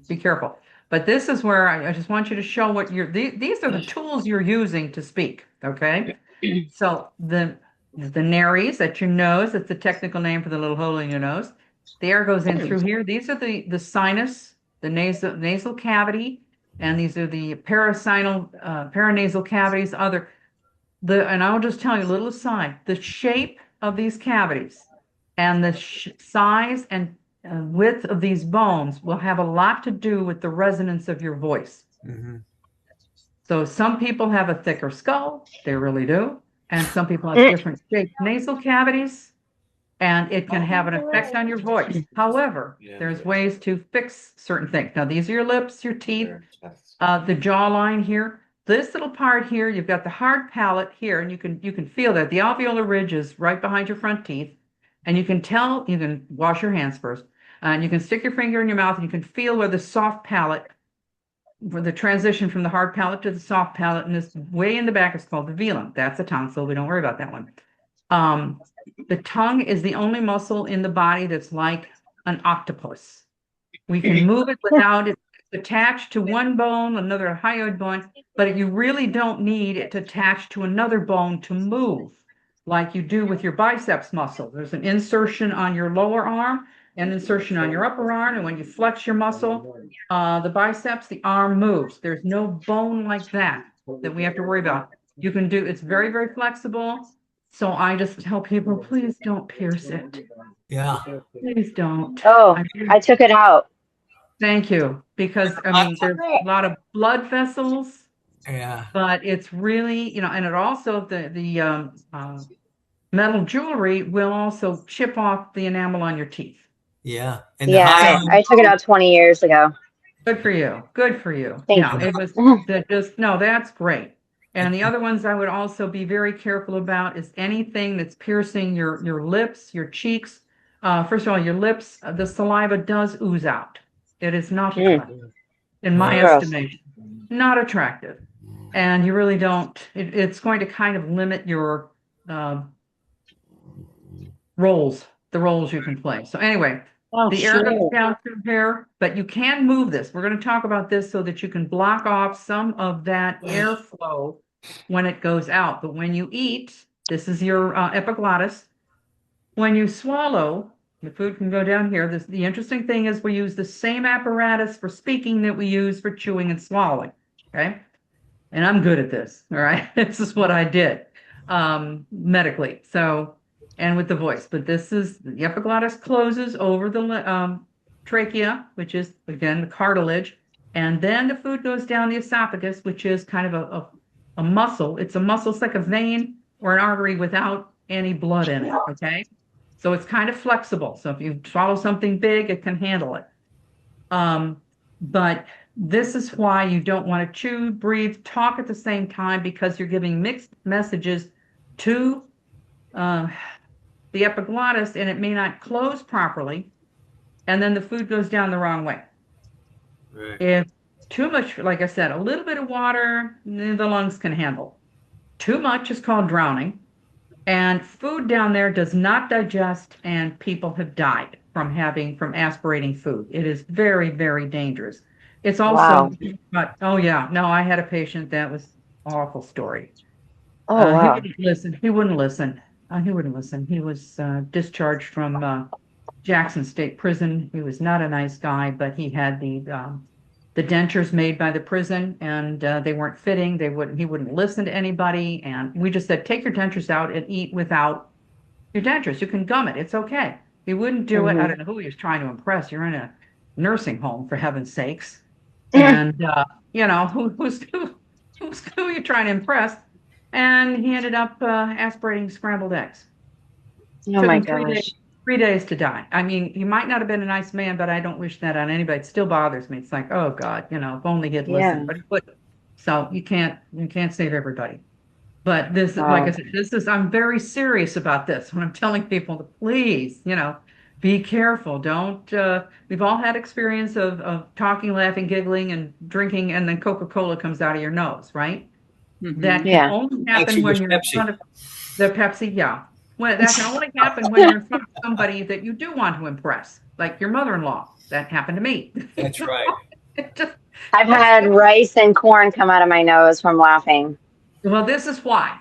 be careful. But this is where I just want you to show what these are the tools you're using to speak, okay? So the nares at your nose, that's the technical name for the little hole in your nose. The air goes in through here. These are the sinus, the nasal cavity, and these are the paranasal cavities. And I'll just tell you a little aside, the shape of these cavities and the size and width of these bones will have a lot to do with the resonance of your voice. Mm-hmm. So some people have a thicker skull, they really do, and some people have different shaped nasal cavities, and it can have an effect on your voice. However, there's ways to fix certain things. Now, these are your lips, your teeth, the jawline here. This little part here, you've got the hard palate here, and you can feel that the alveolar ridge is right behind your front teeth, and you can tell. You can wash your hands first, and you can stick your finger in your mouth, and you can feel where the soft palate, where the transition from the hard palate to the soft palate, and this way in the back is called the velum. That's a tonsil. We don't worry about that one. The tongue is the only muscle in the body that's like an octopus. We can move it without it attached to one bone, another hyoid bone, but you really don't need it attached to another bone to move like you do with your biceps muscle. There's an insertion on your lower arm, an insertion on your upper arm, and when you flex your muscle, the biceps, the arm moves. There's no bone like that we have to worry about. You can do, it's very, very flexible. So I just tell people, please don't pierce it. Yeah. Please don't. Oh, I took it out. Thank you. Because, I mean, there's a lot of blood vessels. Yeah. But it's really, and it also, the metal jewelry will also chip off the enamel on your teeth. Yeah. And I took it out 20 years ago. Good for you. Good for you. Thank you. It was that's great. And the other ones I would also be very careful about is anything that's piercing your lips, your cheeks. First of all, your lips, the saliva does ooze out. It is not attractive, in my estimation. Not attractive. And you really don't, it's going to kind of limit your roles, the roles you can play. So anyway, the air goes down through here, but you can move this. We're going to talk about this so that you can block off some of that airflow when it goes out. But when you eat, this is your epiglottis. When you swallow, the food can go down here. The interesting thing is we use the same apparatus for speaking that we use for chewing and swallowing. Okay. And I'm good at this. All right. This is what I did medically. So, and with the voice, but this is the epiglottis closes over the trachea, which is again the cartilage, and then the food goes down the esophagus, which is kind of a muscle. It's a muscle. It's like a vein or an artery without any blood in it. Okay, so it's kind of flexible. So if you swallow something big, it can handle it. But this is why you don't want to chew, breathe, talk at the same time, because you're giving mixed messages to the epiglottis, and it may not close properly, and then the food goes down the wrong way. Right. If too much, like I said, a little bit of water, the lungs can handle. Too much is called drowning, and food down there does not digest, and people have died from aspirating food. It is very, very dangerous. It's also, oh yeah, no, I had a patient that was an awful story. Oh, wow. He wouldn't listen. He wouldn't listen. He was discharged from Jackson State Prison. He was not a nice guy, but he had the dentures made by the prison, and they weren't fitting. He wouldn't listen to anybody, and we just said, take your dentures out and eat without your dentures. You can gum it. It's okay. He wouldn't do it. I don't know who he was trying to impress. You're in a nursing home, for heaven's sakes. And who's who you trying to impress? And he ended up aspirating scrambled eggs. Oh my gosh. 3 days to die. I mean, he might not have been a nice man, but I don't wish that on anybody. It still bothers me. It's like, oh God, if only he'd listened, but he wouldn't. So you can't save everybody. But this, like I said, I'm very serious about this when I'm telling people to please, Be careful. Don't, we've all had experience of talking, laughing, giggling, and drinking, and then Coca-Cola comes out of your nose, right? That can Yeah. only happen Actually, when was you're in Pepsi. front of the Pepsi, yeah. Well, that can only happen when you're in front of somebody that you do want to impress, like your mother-in-law. That happened to me. That's right. It just, I've had rice and corn come out of my nose from laughing. well, this is why.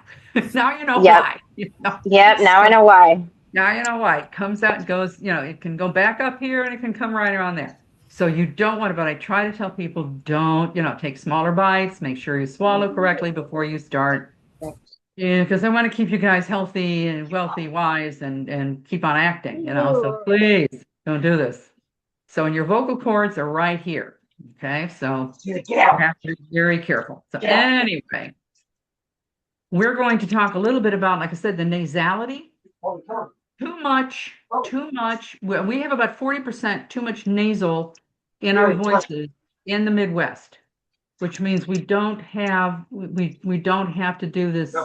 Now you know Yep. why. You know? Yep. Now I So know why. now you know why. It comes out and goes, it can go back up here and it can come right around there. So you don't want to, but I try to tell people don't, take smaller bites, make sure you swallow correctly before you start. Yeah, because I want to keep you guys healthy and wealthy, wise, and keep on acting, So please don't do this. So, and your vocal cords are right here. Okay, so you have to be very careful. So anyway, we're going to talk a little bit about, like I said, the nasality. Too much. Well, we have about 40% too much nasal in our voices in the Midwest, which means we don't have to do this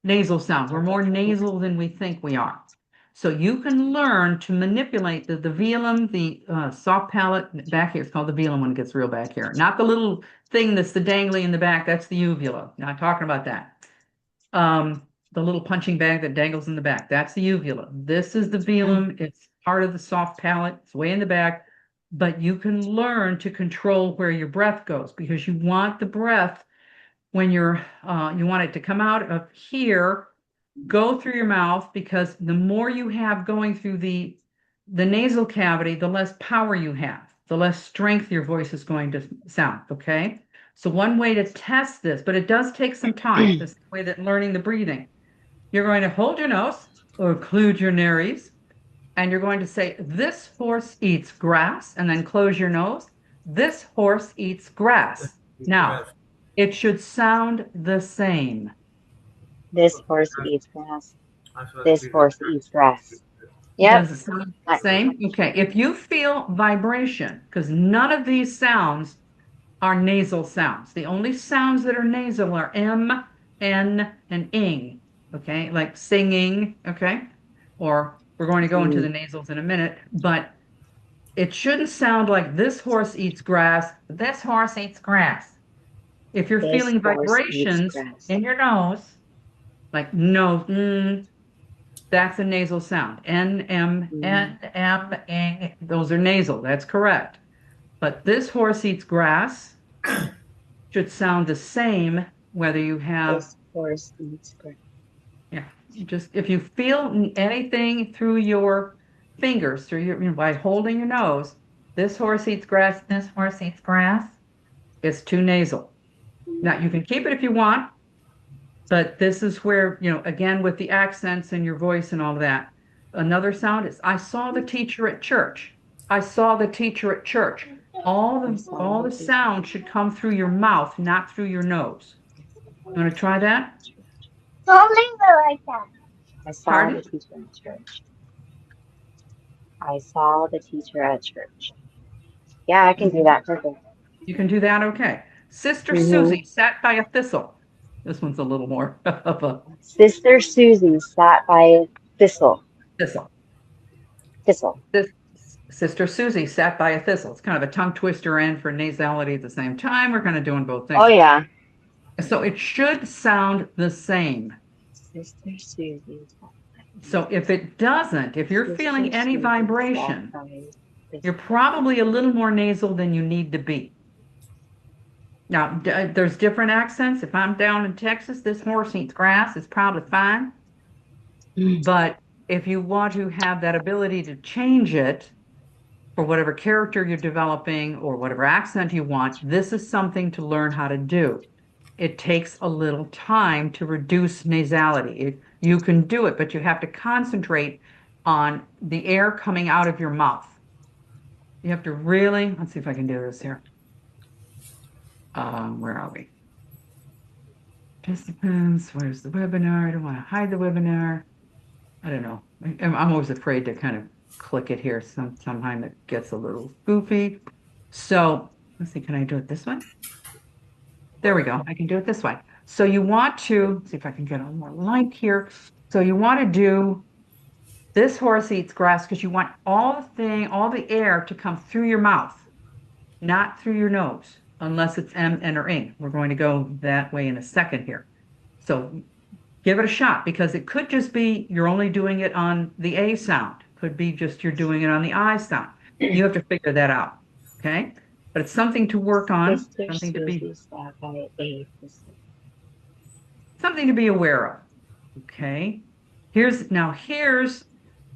nasal sound. We're more nasal than we think we are. So you can learn to manipulate the velum, the soft palate back here. It's called the velum when it gets real back here. Not the little thing that's the dangly in the back. That's the uvula. Not talking about that. The little punching bag that dangles in the back. That's the uvula. This is the velum. It's part of the soft palate. It's way in the back. But you can learn to control where your breath goes because you want the breath when you want it to come out of here, go through your mouth because the more you have going through the nasal cavity, the less power you have, the less strength your voice is going to sound. Okay. So one way to test this, but it does take some time, this way that learning the breathing. You're going to hold your nose or occlude your nares, and you're going to say, this horse eats grass, and then close your nose. This horse eats grass. Now, it should sound the same. This horse eats grass. This horse eats grass. Yep. Does it sound the same? Okay. If you feel vibration, because none of these sounds are nasal sounds. The only sounds that are nasal are M, N, and ing. Okay, like singing. Okay, or we're going to go into the nasals in a minute, but it shouldn't sound like this horse eats grass. This horse eats grass. If you're feeling vibrations in your nose, like no, that's a nasal sound. N, M, N, M, ing. Those are nasal. That's correct. But this horse eats grass should sound the same whether you have. This horse eats grass. Yeah, just if you feel anything through your fingers, by holding your nose, this horse eats grass, this horse eats grass, it's too nasal. Now you can keep it if you want, but this is where, again, with the accents and your voice and all of that. Another sound is, I saw the teacher at church. I saw the teacher at church. All the sound should come through your mouth, not through your nose. You want to try that? Don't leave it like that. I saw the teacher at church. I saw the teacher at church. Yeah, I can do that. Perfect. You can do that? Okay. Sister Susie sat by a thistle. This one's a little more of a... Sister Susie sat by a thistle. Thistle. Sister Susie sat by a thistle. It's kind of a tongue twister and for nasality at the same time. We're kind of doing both things. Oh, yeah. So it should sound the same. Sister Susie. So if it doesn't, if you're feeling any vibration, you're probably a little more nasal than you need to be. Now, there's different accents. If I'm down in Texas, this horse eats grass. It's probably fine. But if you want to have that ability to change it for whatever character you're developing or whatever accent you want, this is something to learn how to do. It takes a little time to reduce nasality. You can do it, but you have to concentrate on the air coming out of your mouth. You have to really, let's see if I can do this here. Where are we? Participants, where's the webinar? I don't want to hide the webinar. I don't know. I'm always afraid to kind of click it here. Sometime it gets a little goofy. So let's see, can I do it this way? There we go. I can do it this way. So you want to, see if I can get a little more light here. So you want to do This horse eats grass because you want all the air to come through your mouth, not through your nose, unless it's M, N, or ing. We're going to go that way in a second here. So give it a shot, because it could just be you're only doing it on the A sound. Could be just you're doing it on the I sound. You have to figure that out, okay? But it's something to work on, something to be aware of, okay? Here's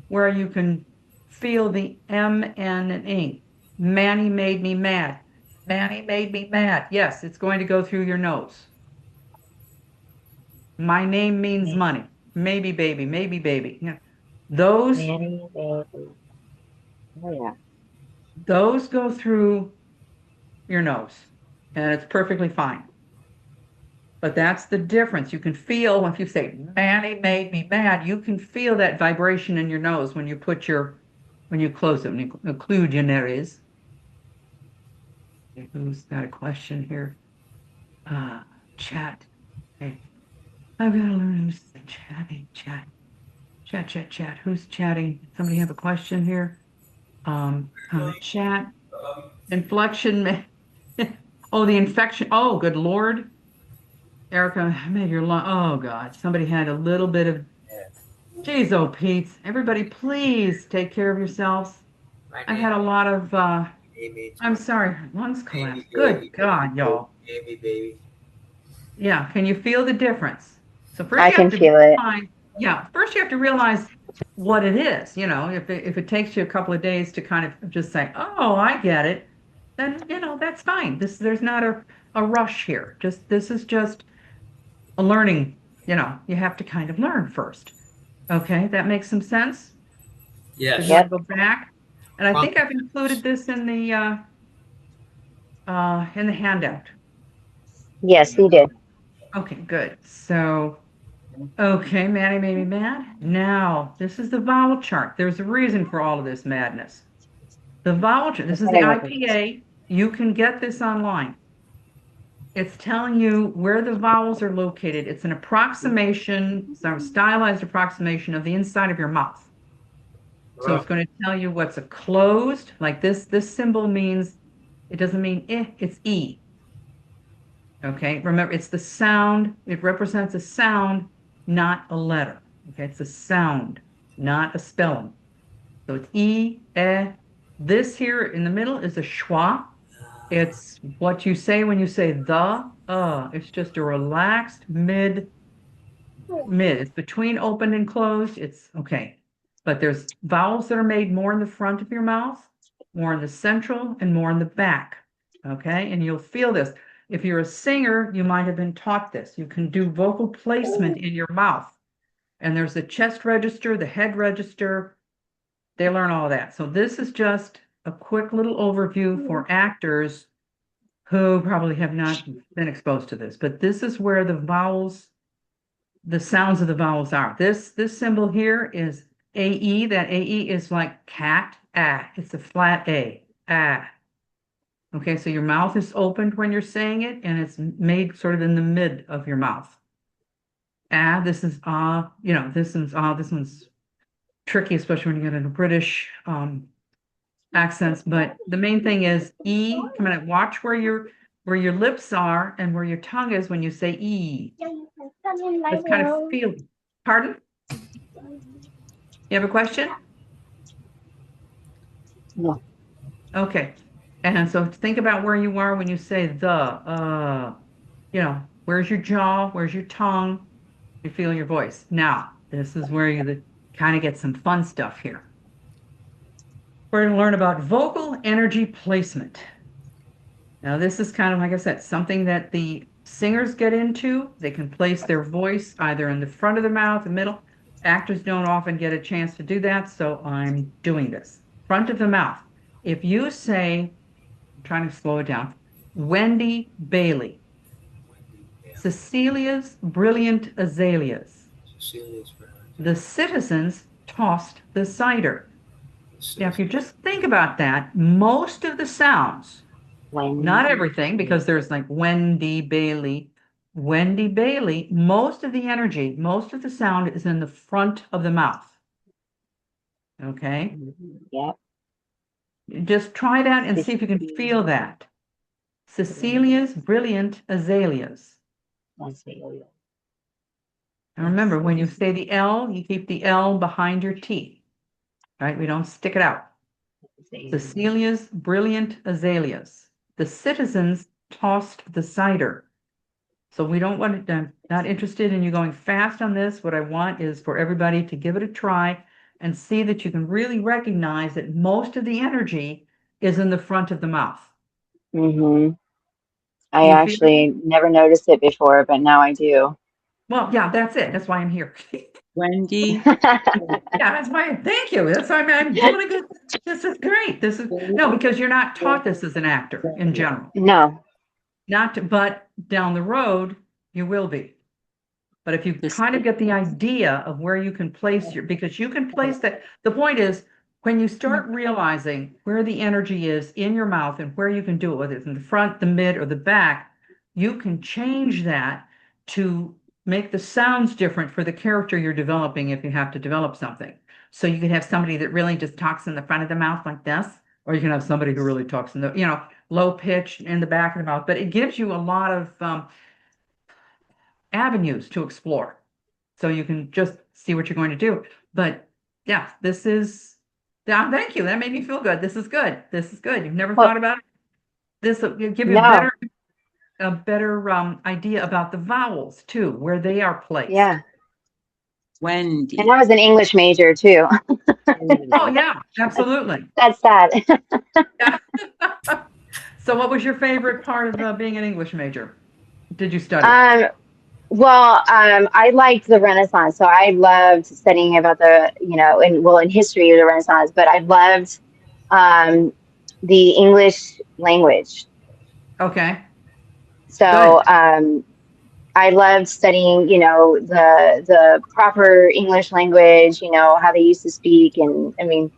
where you can feel the M, N, and ing. Manny made me mad. Manny made me mad. Yes, it's going to go through your nose. My name means money. Maybe baby, maybe baby. Yeah. Those go through your nose, and it's perfectly fine. But that's the difference. You can feel if you say, Manny made me mad, you can feel that vibration in your nose when you close it, when you include your nariz. Who's got a question here? Chat. Okay. I've got to learn who's chatting. Chat. Who's chatting? Somebody have a question here? Chat. Inflection. Oh, the infection. Oh, good Lord. Erica, made your lung. Oh, God. Somebody had a little bit of. Jeez, oh, Pete. Everybody, please take care of yourselves. I've had a lot of. I'm sorry, lungs collapsed. Good God, y'all. Yeah, can you feel the difference? So first I you have can to feel it. first you have to realize what it is. You know, if it takes you a couple of days to kind of just say, oh, I get it, then that's fine. There's not a rush here. This is just a learning. You have to kind of learn first. Okay, that makes some sense. Yes. So you want to go back, and I think I've included this in the handout. Yes, he did. Okay, good. So, okay, Maddie made me mad. Now, this is the vowel chart. There's a reason for all of this madness. The vowel chart, this is the IPA. You can get this online. It's telling you where the vowels are located. It's an approximation, some stylized approximation of the inside of your mouth. So it's going to tell you what's a closed, like this symbol means, it doesn't mean it's E. Okay, remember, it's the sound. It represents a sound, not a letter. Okay, it's a sound, not a spelling. So it's E, eh. This here in the middle is a schwa. It's what you say when you say the, It's just a relaxed mid. It's between open and closed. It's okay. But there's vowels that are made more in the front of your mouth, more in the central, and more in the back. Okay, and you'll feel this. If you're a singer, you might have been taught this. You can do vocal placement in your mouth. And there's the chest register, the head register. They learn all that. So this is just a quick little overview for actors who probably have not been exposed to this. But this is where the sounds of the vowels are. This symbol here is AE. That AE is like cat, ah. It's a flat A, ah. Okay, so your mouth is opened when you're saying it, and it's made sort of in the mid of your mouth. Ah, this is ah, this one's tricky, especially when you get into British accents. But the main thing is E. Come on, watch where your lips are and where your tongue is when you say E. Let's kind of feel. Pardon? You have a question? No. Okay. And so think about where you are when you say the, where's your jaw? Where's your tongue? You feel your voice. Now, this is where you kind of get some fun stuff here. We're going to learn about vocal energy placement. Now, this is kind of, like I said, something that the singers get into. They can place their voice either in the front of the mouth, the middle. Actors don't often get a chance to do that, so I'm doing this. Front of the mouth. If you say, I'm trying to slow it down, Wendy Bailey, Cecilia's brilliant azaleas, the citizens tossed the cider. Now, if you just think about that, most of the sounds, not everything, because there's like Wendy Bailey, most of the energy, most of the sound is in the front of the mouth. Okay. Yep. Just try that and see if you can feel that. Cecilia's brilliant azaleas. And remember, when you say the L, you keep the L behind your teeth, right? We don't stick it out. Cecilia's brilliant azaleas. The citizens tossed the cider. So we don't want to, I'm not interested in you going fast on this. What I want is for everybody to give it a try and see that you can really recognize that most of the energy is in the front of the mouth. Mm-hmm. I You feel actually never noticed it before, but now I do. Well, yeah, that's it. That's why I'm here. Wendy. Yeah, that's why. Thank you. That's why I'm doing a good. This is great. This is no, because you're not taught this as an actor in general. No. But down the road you will be. But if you kind of get the idea of where you can place because you can place that. The point is, when you start realizing where the energy is in your mouth and where you can do it, whether it's in the front, the mid, or the back, you can change that to make the sounds different for the character you're developing if you have to develop something. So you can have somebody that really just talks in the front of the mouth like this, or you can have somebody who really talks in the, low pitch in the back of the mouth. But it gives you a lot of avenues to explore. So you can just see what you're going to do. But yeah, thank you. That made me feel good. This is good. This is good. You've never thought about it? This will give you a better idea about the vowels too, where they are placed. Yeah. Wendy. And I was an English major too. Oh yeah, absolutely. That's sad. Yeah. So what was your favorite part of being an English major? Did you study? Well, I liked the Renaissance, so I loved studying about in history of the Renaissance, but I loved the English language. Okay. So I loved studying, the proper English language, how they used to speak, and I mean,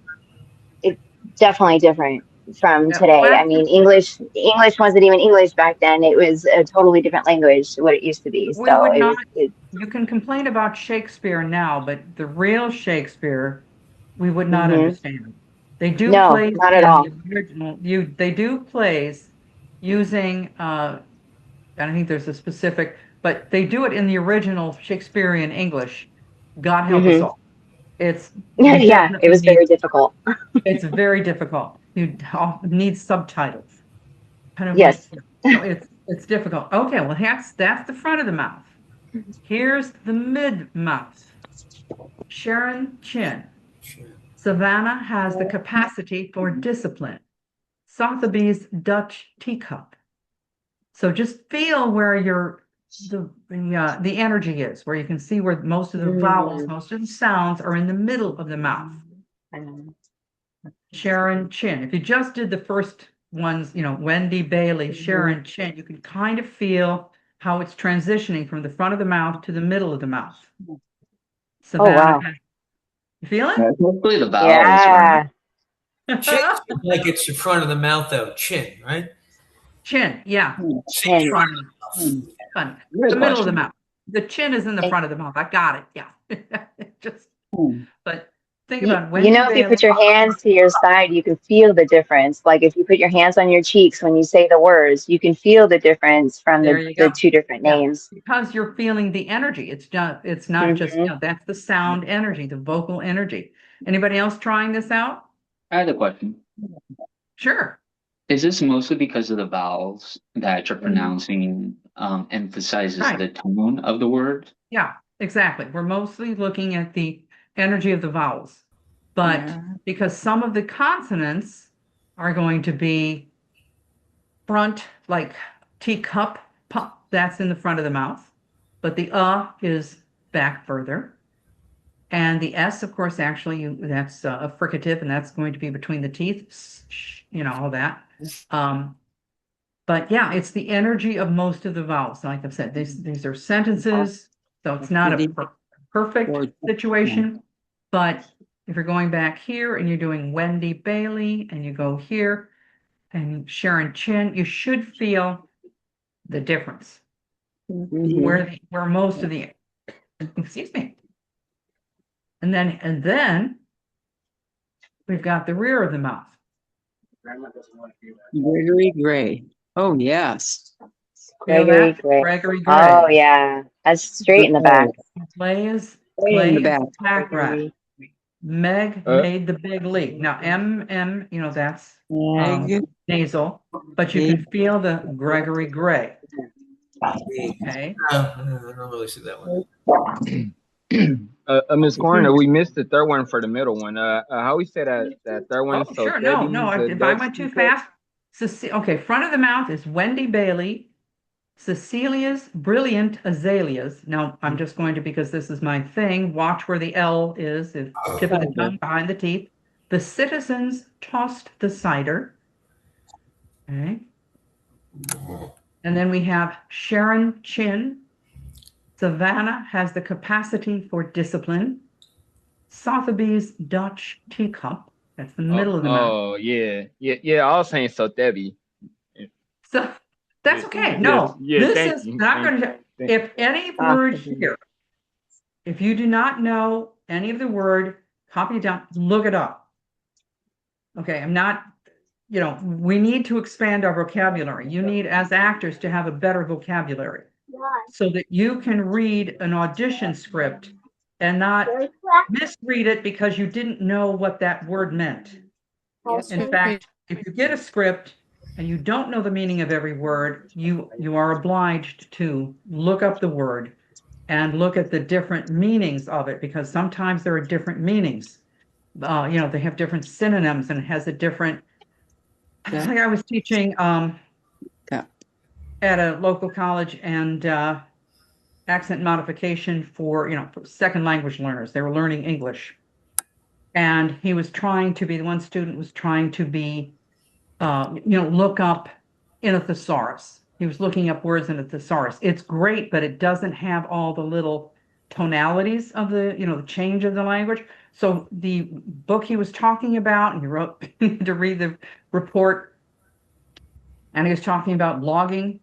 it's definitely different from today. I mean, English wasn't even English back then. It was a totally different language what it used to be. We would not. You can complain about Shakespeare now, but the real Shakespeare, we would not understand. They do plays not at all. the original. They do plays using. I think there's a specific, but they do it in the original Shakespearean English. God help us all. It's it was very difficult. It's very difficult. You need subtitles. Yes. It's difficult. Okay, well that's the front of the mouth. Here's the mid mouth. Sharon chin. Savannah has the capacity for discipline. Sotheby's Dutch teacup. So just feel where the energy is, where you can see where most of the vowels, most of the sounds are in the middle of the mouth. Sharon chin. If you just did the first ones, Wendy Bailey, Sharon chin, you can kind of feel how it's transitioning from the front of the mouth to the middle of the mouth. Savannah, wow. You feel it? Mostly the vowels. Yeah. Chin, like it's the front of the mouth, though. Chin, right? Chin, yeah. Chin. The middle of the mouth. The chin is in the front of the mouth. I got it. Yeah. But think about it. If you put your hands to your side, you can feel the difference. Like if you put your hands on your cheeks when you say the words, you can feel the difference from the two different names. Because you're feeling the energy. It's not just, that's the sound energy, the vocal energy. Anybody else trying this out? I had a question. Sure. Is this mostly because of the vowels that you're pronouncing emphasizes the tone of the word? Yeah, exactly. We're mostly looking at the energy of the vowels. But because some of the consonants are going to be front, like teacup, pop, that's in the front of the mouth. But the is back further. And the S, of course, actually, that's a fricative, and that's going to be between the teeth, all that. But yeah, it's the energy of most of the vowels. Like I've said, these are sentences, so it's not a perfect situation. But if you're going back here and you're doing Wendy Bailey and you go here and Sharon Chin, you should feel the difference. Where most of the, excuse me. And then we've got the rear of the mouth. Gregory Gray. Oh, yes. Feel Gregory that? Gray. Gregory Gray. Oh, yeah. That's straight in the back. Clay is Way in the back. pack rat. Meg made the big leap. Now, that's Meg. nasal, but you can feel the Gregory Gray. Okay. I don't really see that one. Miss Corinne, we missed the third one for the middle one. How we say that third one? Oh, So sure. No. Debbie's If the I went too fast, okay. Front of the mouth is Wendy Bailey, Cecilia's brilliant azaleas. Now, I'm just going to, because this is my thing, watch where the L is, the tip of the tongue behind the teeth. The citizens tossed the cider. Okay. And then we have Sharon Chin. Savannah has the capacity for discipline. Sotheby's Dutch teacup. That's the middle of the mouth. Oh, yeah. I was saying so Debbie. So that's okay. No, this is not going to. If any word here, if you do not know any of the word, copy it down, look it up. Okay, I'm not, we need to expand our vocabulary. You need, as actors, to have a better vocabulary so that you can read an audition script and not misread it because you didn't know what that word meant. In fact, if you get a script and you don't know the meaning of every word, you are obliged to look up the word and look at the different meanings of it, because sometimes there are different meanings. They have different synonyms, and it has a different. Like I was teaching at a local college, and accent modification for for second language learners. They were learning English, and he was trying to be, one student was trying to be look up in a thesaurus. He was looking up words in a thesaurus. It's great, but it doesn't have all the little tonalities of the the change of the language. So the book he was talking about, and he wrote to read the report, and he was talking about logging,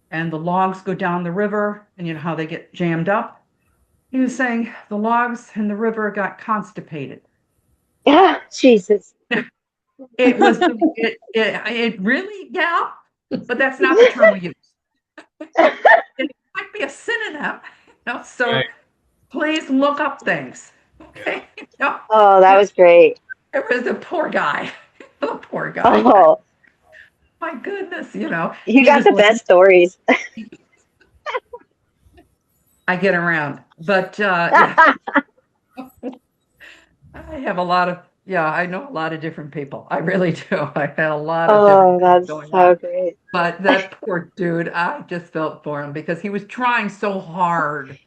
and the logs go down the river, and you know how they get jammed up. He was saying the logs in the river got constipated. Yeah, Jesus. It was it really, yeah, but that's not the term we use. It might be a synonym, so Right. please look up things. Okay. Oh, that was great. It was the poor guy. The poor guy. Oh, My goodness, you he got was the like, best stories. I get around, but yeah. I have a lot of, I know a lot of different people. I really do. I had a lot of Oh, different that's things going so on. great. But that poor dude, I just felt for him because he was trying so hard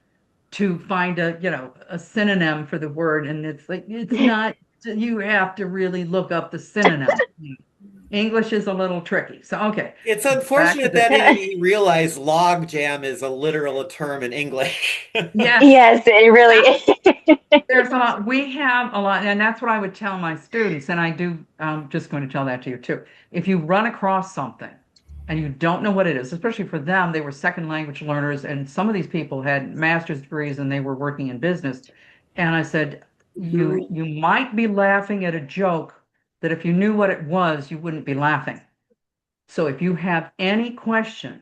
to find a synonym for the word. And it's like, it's not, you have to really look up the synonym. English is a little tricky. So, okay. It's unfortunate that he didn't realize log jam is a literal term in English. Yes. Yes, it really is. There's a lot. We have a lot, and that's what I would tell my students, and I do. I'm just going to tell that to you too. If you run across something and you don't know what it is, especially for them, they were second language learners, and some of these people had master's degrees and they were working in business. And I said, you might be laughing at a joke that if you knew what it was, you wouldn't be laughing. So if you have any question,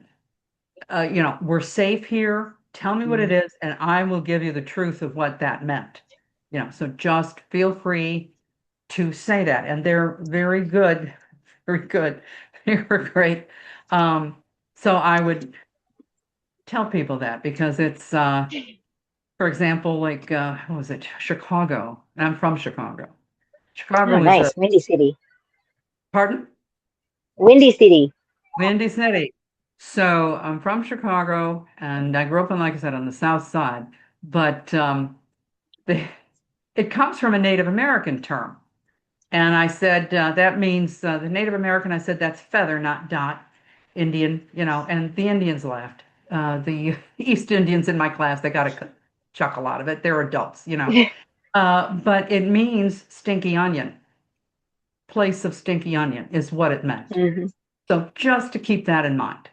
we're safe here. Tell me what it is, and I will give you the truth of what that meant. So just feel free to say that. And they're very good, very good. They were great. So I would tell people that because it's, for example, like, what was it? Chicago. And I'm from Chicago. Chicago Oh, is nice. Windy City. Pardon? Windy City. Windy City. So I'm from Chicago, and I grew up like I said, on the South Side. But it comes from a Native American term. And I said, that means the Native American, I said, that's feather, not dot. Indian, and the Indians laughed. The East Indians in my class, they got a chuckle out of it. They're adults, but it means stinky onion. Place of stinky onion is what it meant. Mm-hmm. So just to keep that in mind,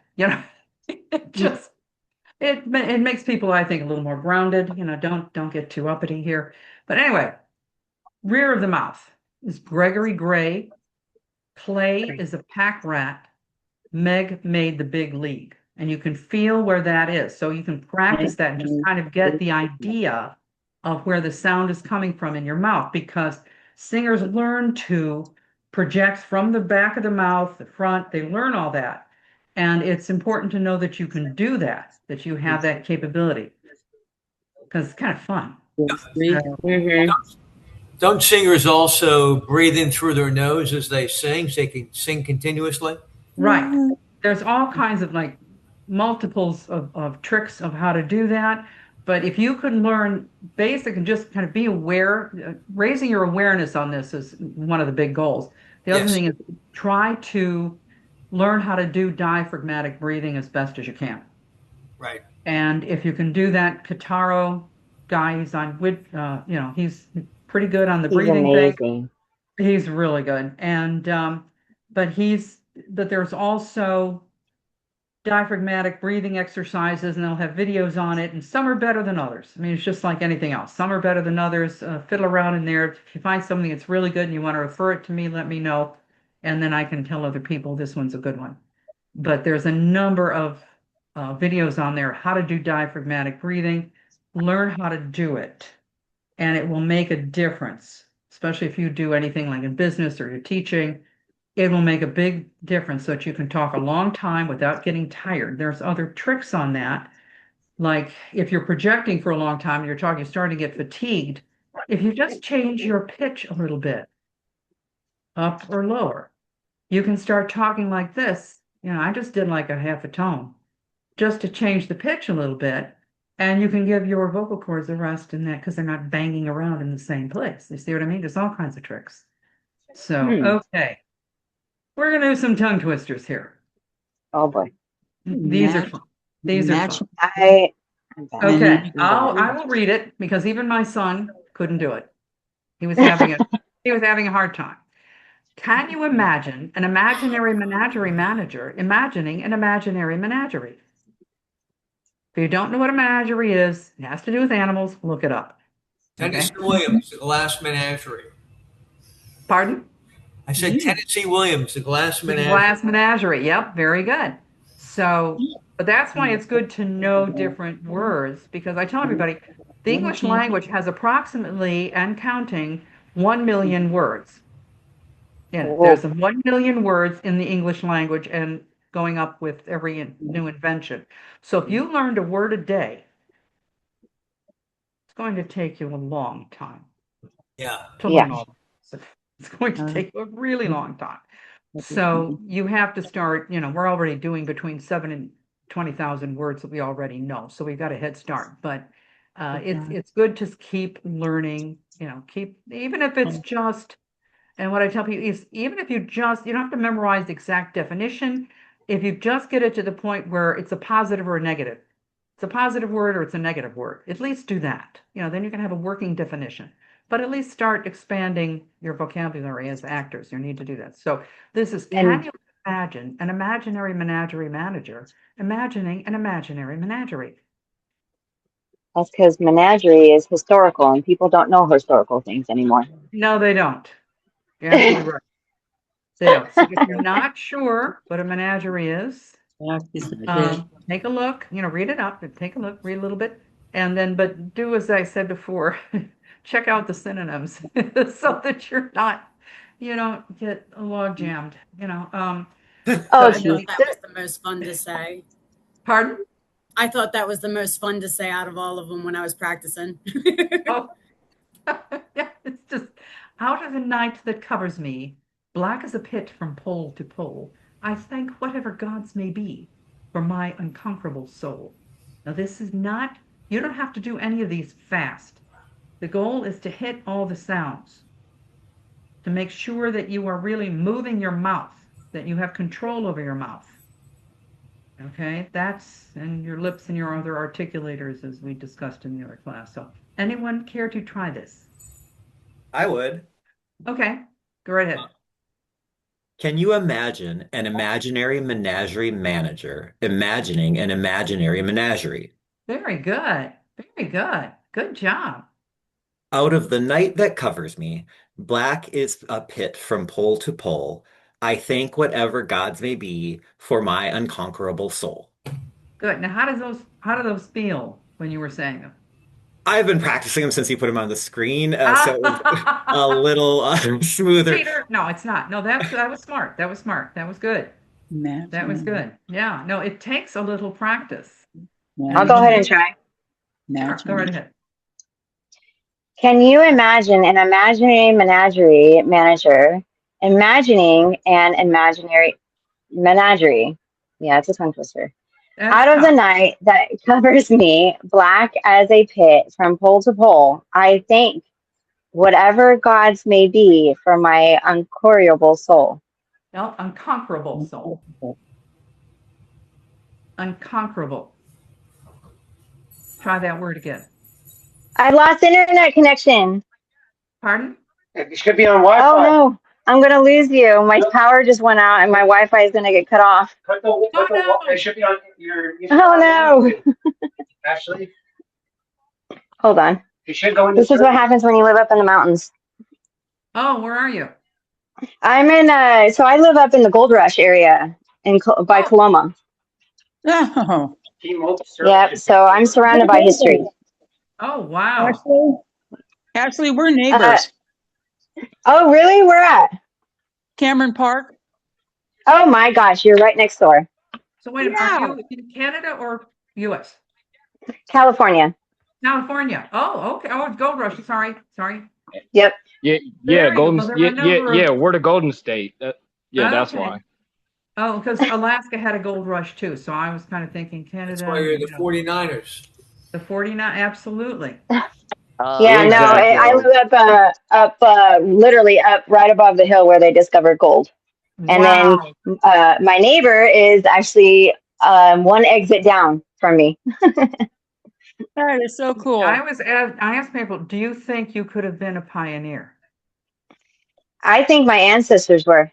it makes people, I think, a little more grounded. Don't get too uppity here. But anyway, rear of the mouth. is Gregory Gray. Clay is a pack rat. Meg made the big league. And you can feel where that is. So you can practice that and just kind of get the idea of where the sound is coming from in your mouth, because singers learn to project from the back of the mouth, the front, they learn all that. And it's important to know that you can do that you have that capability, because it's kind of fun. Don't singers also breathe in through their nose as they sing, so they can sing continuously? Right. There's all kinds of like multiples of tricks of how to do that. But if you could learn basic and just kind of be aware, raising your awareness on this is one of the big goals. The other thing is try to learn how to do diaphragmatic breathing as best as you can. Right. And if you can do that, Kitaro guy, he's on with, he's pretty good on the breathing thing. He's really good. And, but there's also diaphragmatic breathing exercises, and they'll have videos on it, and some are better than others. I mean, it's just like anything else. Some are better than others. Fiddle around in there. If you find something that's really good and you want to refer it to me, let me know, and then I can tell other people this one's a good one. But there's a number of videos on there, how to do diaphragmatic breathing. Learn how to do it, and it will make a difference, especially if you do anything like in business or you're teaching. It will make a big difference so that you can talk a long time without getting tired. There's other tricks on that. Like if you're projecting for a long time, you're starting to get fatigued. If you just change your pitch a little bit, up or lower, you can start talking like this. I just did like a half a tone just to change the pitch a little bit. And you can give your vocal cords a rest in that, because they're not banging around in the same place. You see what I mean? There's all kinds of tricks. So, okay. We're going to do some tongue twisters here. Oh boy. These are fun. These are fun. Okay. I will read it, because even my son couldn't do it. He was having a hard time. Can you imagine an imaginary menagerie manager imagining an imaginary menagerie? If you don't know what a menagerie is, it has to do with animals, look it up. Tennessee Williams, The Glass Menagerie. Pardon? I said Tennessee Williams, The Glass Menagerie. The Glass Menagerie. Yep, very good. So, but that's why it's good to know different words, because I tell everybody the English language has approximately, and counting, 1 million words. There's 1 million words in the English language, and going up with every new invention. So if you learned a word a day, it's going to take you a long time. To learn all of it. It's going to take you a really long time. So you have to start, we're already doing between 7,000 and 20,000 words that we already know. So we've got a head start, but it's good to keep learning, even if it's just, and what I tell people is, even if you don't have to memorize the exact definition. If you just get it to the point where it's a positive or a negative, it's a positive word or it's a negative word, at least do that. Then you can have a working definition, but at least start expanding your vocabulary as actors. You need to do that. So this is, can you imagine an imaginary menagerie manager imagining an imaginary menagerie? That's because menagerie is historical, and people don't know historical things anymore. No, they don't. You're absolutely right. So if you're not sure what a menagerie is, take a look, read it up, take a look, read a little bit, and then, but do as I said before, check out the synonyms so that you don't get log jammed, I thought that was the most fun to say. Pardon? I thought that was the most fun to say out of all of them when I was practicing. Yeah, it's just, out of the night that covers me, black as a pit from pole to pole, I thank whatever gods may be for my unconquerable soul. Now this is not, you don't have to do any of these fast. The goal is to hit all the sounds, to make sure that you are really moving your mouth, that you have control over your mouth. Okay, and your lips and your other articulators, as we discussed in the other class. So anyone care to try this? I would. Okay, go right ahead. Can you imagine an imaginary menagerie manager imagining an imaginary menagerie? Very good. Very good. Good job. Out of the night that covers me, black is a pit from pole to pole. I thank whatever gods may be for my unconquerable soul. Good. Now, how do those feel when you were saying them? I've been practicing them since you put them on the screen, so it was a little smoother. Peter, no, it's not. No, that was smart. That was smart. That was good. That was good. Yeah. No, it takes a little practice. I'll go ahead and try. Sure, go right ahead. Can you imagine an imaginary menagerie manager imagining an imaginary menagerie? Yeah, it's a tongue twister. Out of the night that covers me, black as a pit from pole to pole, I thank whatever gods may be for my unconquerable soul. No, unconquerable soul. Unconquerable. Try that word again. I lost internet connection. Pardon? You should be on Wi-Fi. Oh no, I'm gonna lose you. My power just went out and my Wi-Fi is gonna get cut off. It should be on your. Oh no. Ashley, Hold on. you should go in. This is what happens when you live up in the mountains. Oh, where are you? I'm in so I live up in the Gold Rush area by Coloma. Oh. Yep, so I'm surrounded by history. Oh, wow. Ashley, we're neighbors. Oh, really? Where at? Cameron Park. Oh my gosh, you're right next door. So wait a minute, are you in Canada or U.S.? California. California. Oh, okay. Oh, it's Gold Rush. Sorry. Yep. Yeah, Golden. Yeah, we're the Golden State. That's why. Oh, because Alaska had a gold rush too, so I was kind of thinking Canada. That's why you're the 49ers. The 49, absolutely. Yeah, no, I live up literally up right above the hill where they discovered gold. And then my neighbor is actually one exit down from me. That is so cool. I asked people, do you think you could have been a pioneer? I think my ancestors were.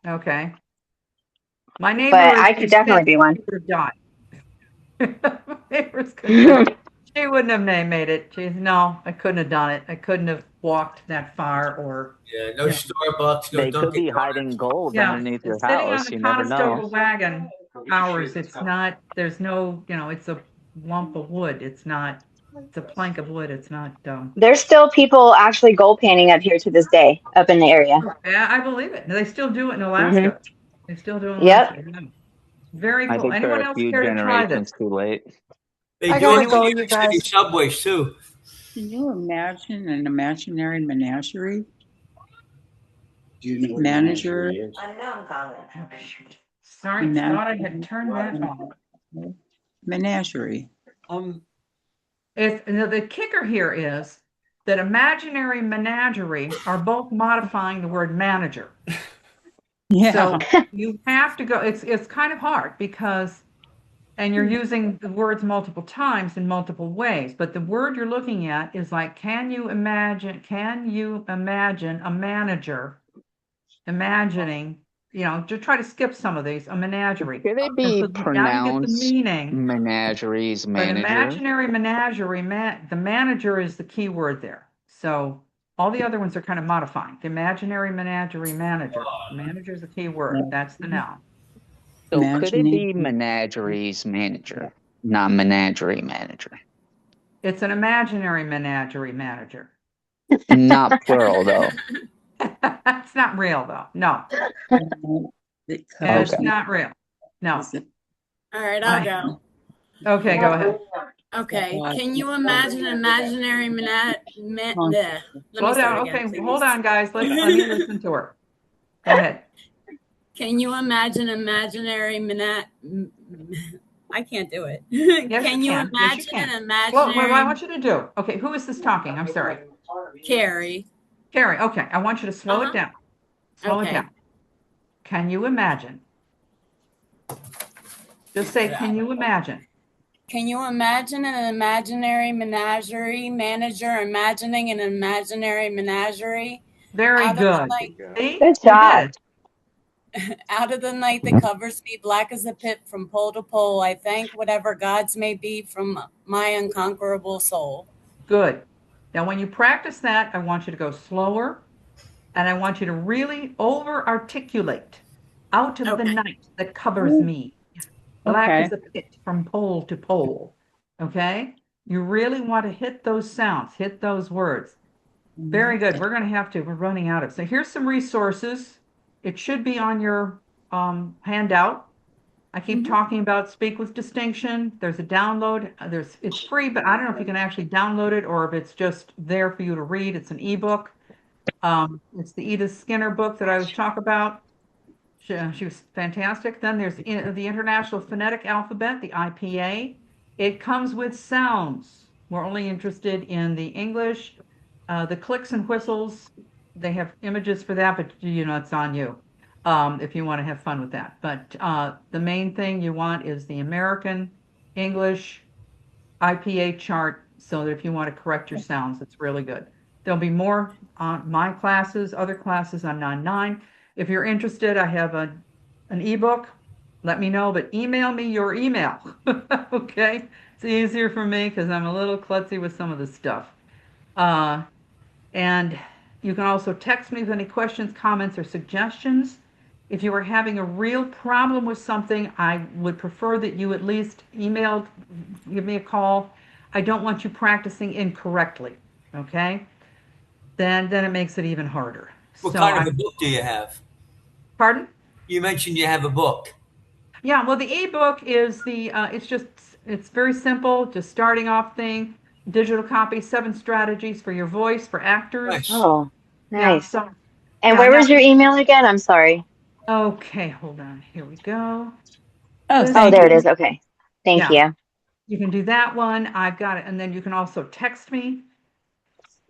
Okay. My neighbor, but I could definitely be one. Would have died. She wouldn't have made it. No, I couldn't have done it. I couldn't have walked that far, or no Starbucks. No they could be hiding gold underneath your house. You never know. Sitting on a wagon hours. It's not. There's no. It's a lump of wood. It's not. It's a plank of wood. It's not. There's still people actually gold panning up here to this day, up in the area. Yeah, I believe it. They still do it in Alaska. Mm-hmm. They still do it in Alaska. Yep. Very cool. I think Anyone else care to try this? Too late. They do it in the city subways too. Can you imagine an imaginary menagerie? Manager. Sorry, thought I had turned that on. Menagerie. The kicker here is that imaginary menagerie are both modifying the word manager. Yeah. So you have to go. It's kind of hard because, and you're using the words multiple times in multiple ways. But the word you're looking at is like, can you imagine a manager imagining? To try to skip some of these, a menagerie. Could they be pronounced the meaning? Menageries manager. But imaginary menagerie, the manager is the key word there. So all the other ones are kind of modifying. The imaginary menagerie manager. Manager is the key word. That's the noun. So could it be menageries manager, not menagerie manager? It's an imaginary menagerie manager. Not plural, though. It's not real, though. No. It's not real. No. All right, I'll go. Okay, go ahead. Okay. Can you imagine an imaginary Slow down. Okay, hold on, guys. Let me listen to her. Go ahead. Can you imagine imaginary I can't do it. Yes, Can you imagine an imaginary? What I want you to do. Okay, who is this talking? I'm sorry. Carrie. Carrie, okay. I want you to slow it down. Slow it down. Can you imagine? Just say, can you imagine? Can you imagine an imaginary menagerie manager imagining an imaginary menagerie? Very good. Good job. Out of the night that covers me, black as a pit from pole to pole, I thank whatever gods may be from my unconquerable soul. Good. Now, when you practice that, I want you to go slower, and I want you to really over-articulate. Out of the night that covers me. Black Okay. is a pit from pole to pole. Okay? You really want to hit those sounds, hit those words. Very good. We're running out of. So here's some resources. It should be on your handout. I keep talking about Speak with Distinction. There's a download. It's free, but I don't know if you can actually download it or if it's just there for you to read. It's an ebook. It's the Edith Skinner book that I was talking about. She was fantastic. Then there's the International Phonetic Alphabet, the IPA. It comes with sounds. We're only interested in the English. The clicks and whistles, they have images for that, but it's on you if you want to have fun with that. But the main thing you want is the American English IPA chart so that if you want to correct your sounds, it's really good. There'll be more on my classes, other classes on 9-9. If you're interested, I have an ebook. Let me know, but email me your email. Okay? It's easier for me because I'm a little klutzy with some of this stuff. And you can also text me with any questions, comments, or suggestions. If you are having a real problem with something, I would prefer that you at least give me a call. I don't want you practicing incorrectly, okay? Then it makes it even harder. What kind of a book do you have? Pardon? You mentioned you have a book. Yeah, well, the ebook is it's very simple, just starting off thing. Digital copy, 7 strategies for your voice for actors. Nice. Oh, nice. Yeah, and where was your email again? I'm sorry. Okay, hold on. Here we go. Oh, there it is. Okay. Thank you. You can do that one. I've got it. And then you can also text me.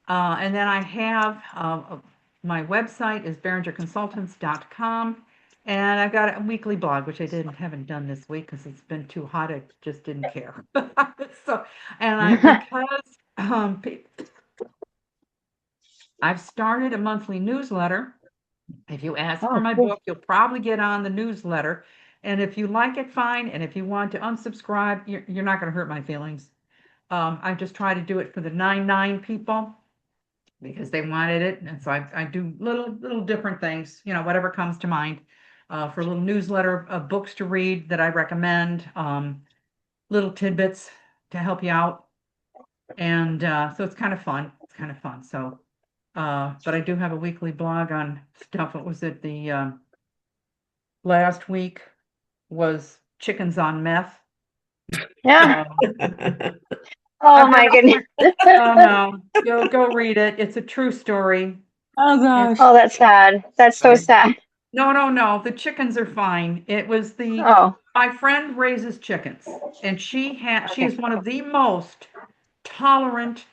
And then I have my website is barringerconsultants.com. And I've got a weekly blog, which I haven't done this week because it's been too hot. I just didn't care. I've started a monthly newsletter. If you ask for my book, you'll probably get on the newsletter. And if you like it, fine. And if you want to unsubscribe, you're not going to hurt my feelings. I just try to do it for the 9-9 people because they wanted it. And so I do little different things, whatever comes to mind. For a little newsletter of books to read that I recommend, little tidbits to help you out. And so it's kind of fun. So, but I do have a weekly blog on stuff. What was it? The last week was chickens on meth. Yeah. Oh my goodness. Oh no, go read it. It's a true story. Oh gosh. Oh, that's sad. That's so sad. No. The chickens are fine. It was my friend raises chickens, and she is one of the most tolerant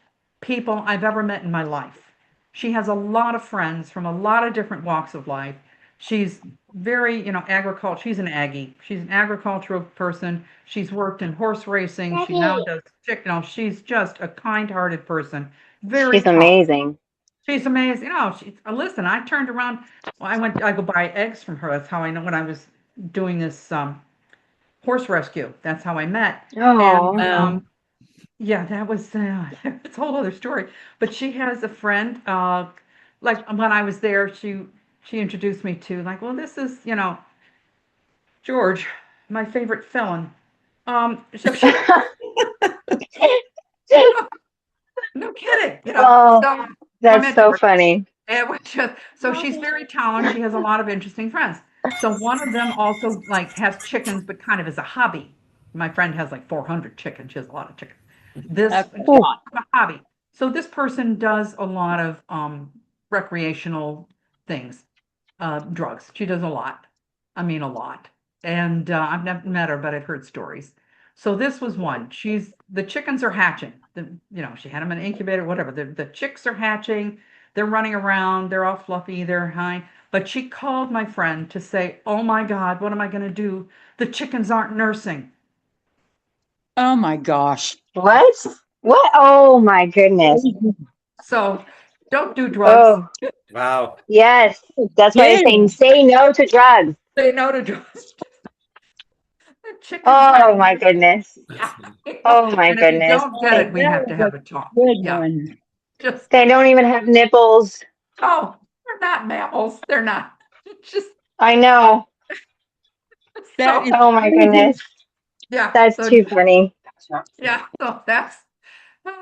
people I've ever met in my life. She has a lot of friends from a lot of different walks of life. She's very, agriculture. She's an Aggie. She's an agricultural person. She's worked in horse racing. She now does chicken. She's just a kind-hearted person. She's amazing. She's amazing. Listen, I turned around. Well, I go buy eggs from her. That's how I know when I was doing this horse rescue. That's how I met. Oh. And, yeah, that was it's a whole other story. But she has a friend. Like when I was there, she introduced me to well, this is George, my favorite felon. So she, no kidding. Oh, that's so funny. It was so she's very talented. She has a lot of interesting friends. So one of them also has chickens, but kind of as a hobby. My friend has 400 chickens. She has a lot of chickens. This a hobby. So this person does a lot of recreational things, drugs. She does a lot. I mean, a lot. And I've never met her, but I've heard stories. So this was one. The chickens are hatching. She had them in an incubator, whatever. The chicks are hatching. They're running around. They're all fluffy. They're high. But she called my friend to say, "Oh my God, what am I going to do? The chickens aren't nursing." Oh my gosh. What? What? Oh my goodness. So don't do drugs. Oh. Wow. Yes. That's why I'm saying say no to drugs. Say no to drugs. Oh my goodness. Oh my and goodness. If you don't get it, we have to have a talk. Good one. Just They don't even have nipples. oh, they're not mammals. They're not. Just I know. so, Oh my goodness. yeah. That's So too funny. yeah. So that's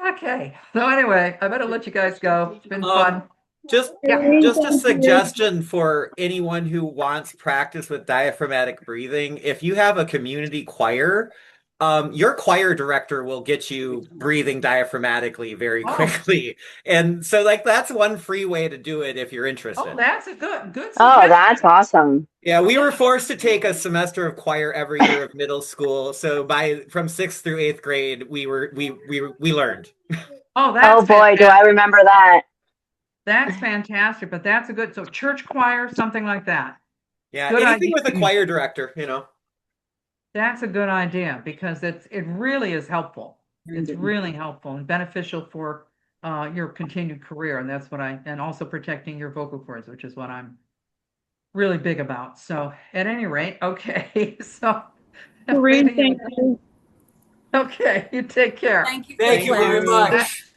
okay. So anyway, I better let you guys go. It's been fun. Just a suggestion for anyone who wants practice with diaphragmatic breathing. If you have a community choir, your choir director will get you breathing diaphragmatically very quickly. And so like that's one free way to do it if you're interested. Oh, that's a good Oh, suggestion. that's awesome. Yeah, we were forced to take a semester of choir every year of middle school. So from 6th through 8th grade, we learned. Oh, that's boy, do I remember that. That's fantastic, but that's a good, so church choir, something like that. Yeah, Good anything idea. with a choir director, you know. That's a good idea because it really is helpful. It's really helpful and beneficial for your continued career, and that's what and also protecting your vocal cords, which is what I'm really big about. So at any rate, okay. So Corinne, thank you. Okay, you take care. Thank you. Thank you very much.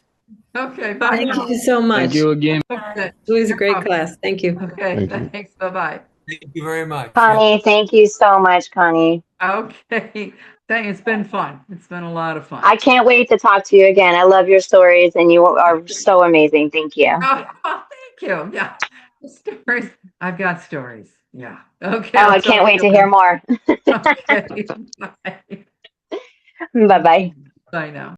Okay, bye. Thank you so much. Thank you again. Okay. It was a great class. Thank you. Okay, thanks. Bye-bye. Thank you very much. Connie, thank you so much, Connie. Okay. It's been fun. It's been a lot of fun. I can't wait to talk to you again. I love your stories and you are so amazing. Thank you. Oh, thank you. Yeah. Stories. I've got stories. Yeah. Okay. Oh, I can't wait to hear more. Okay. Bye. Bye-bye. Bye now.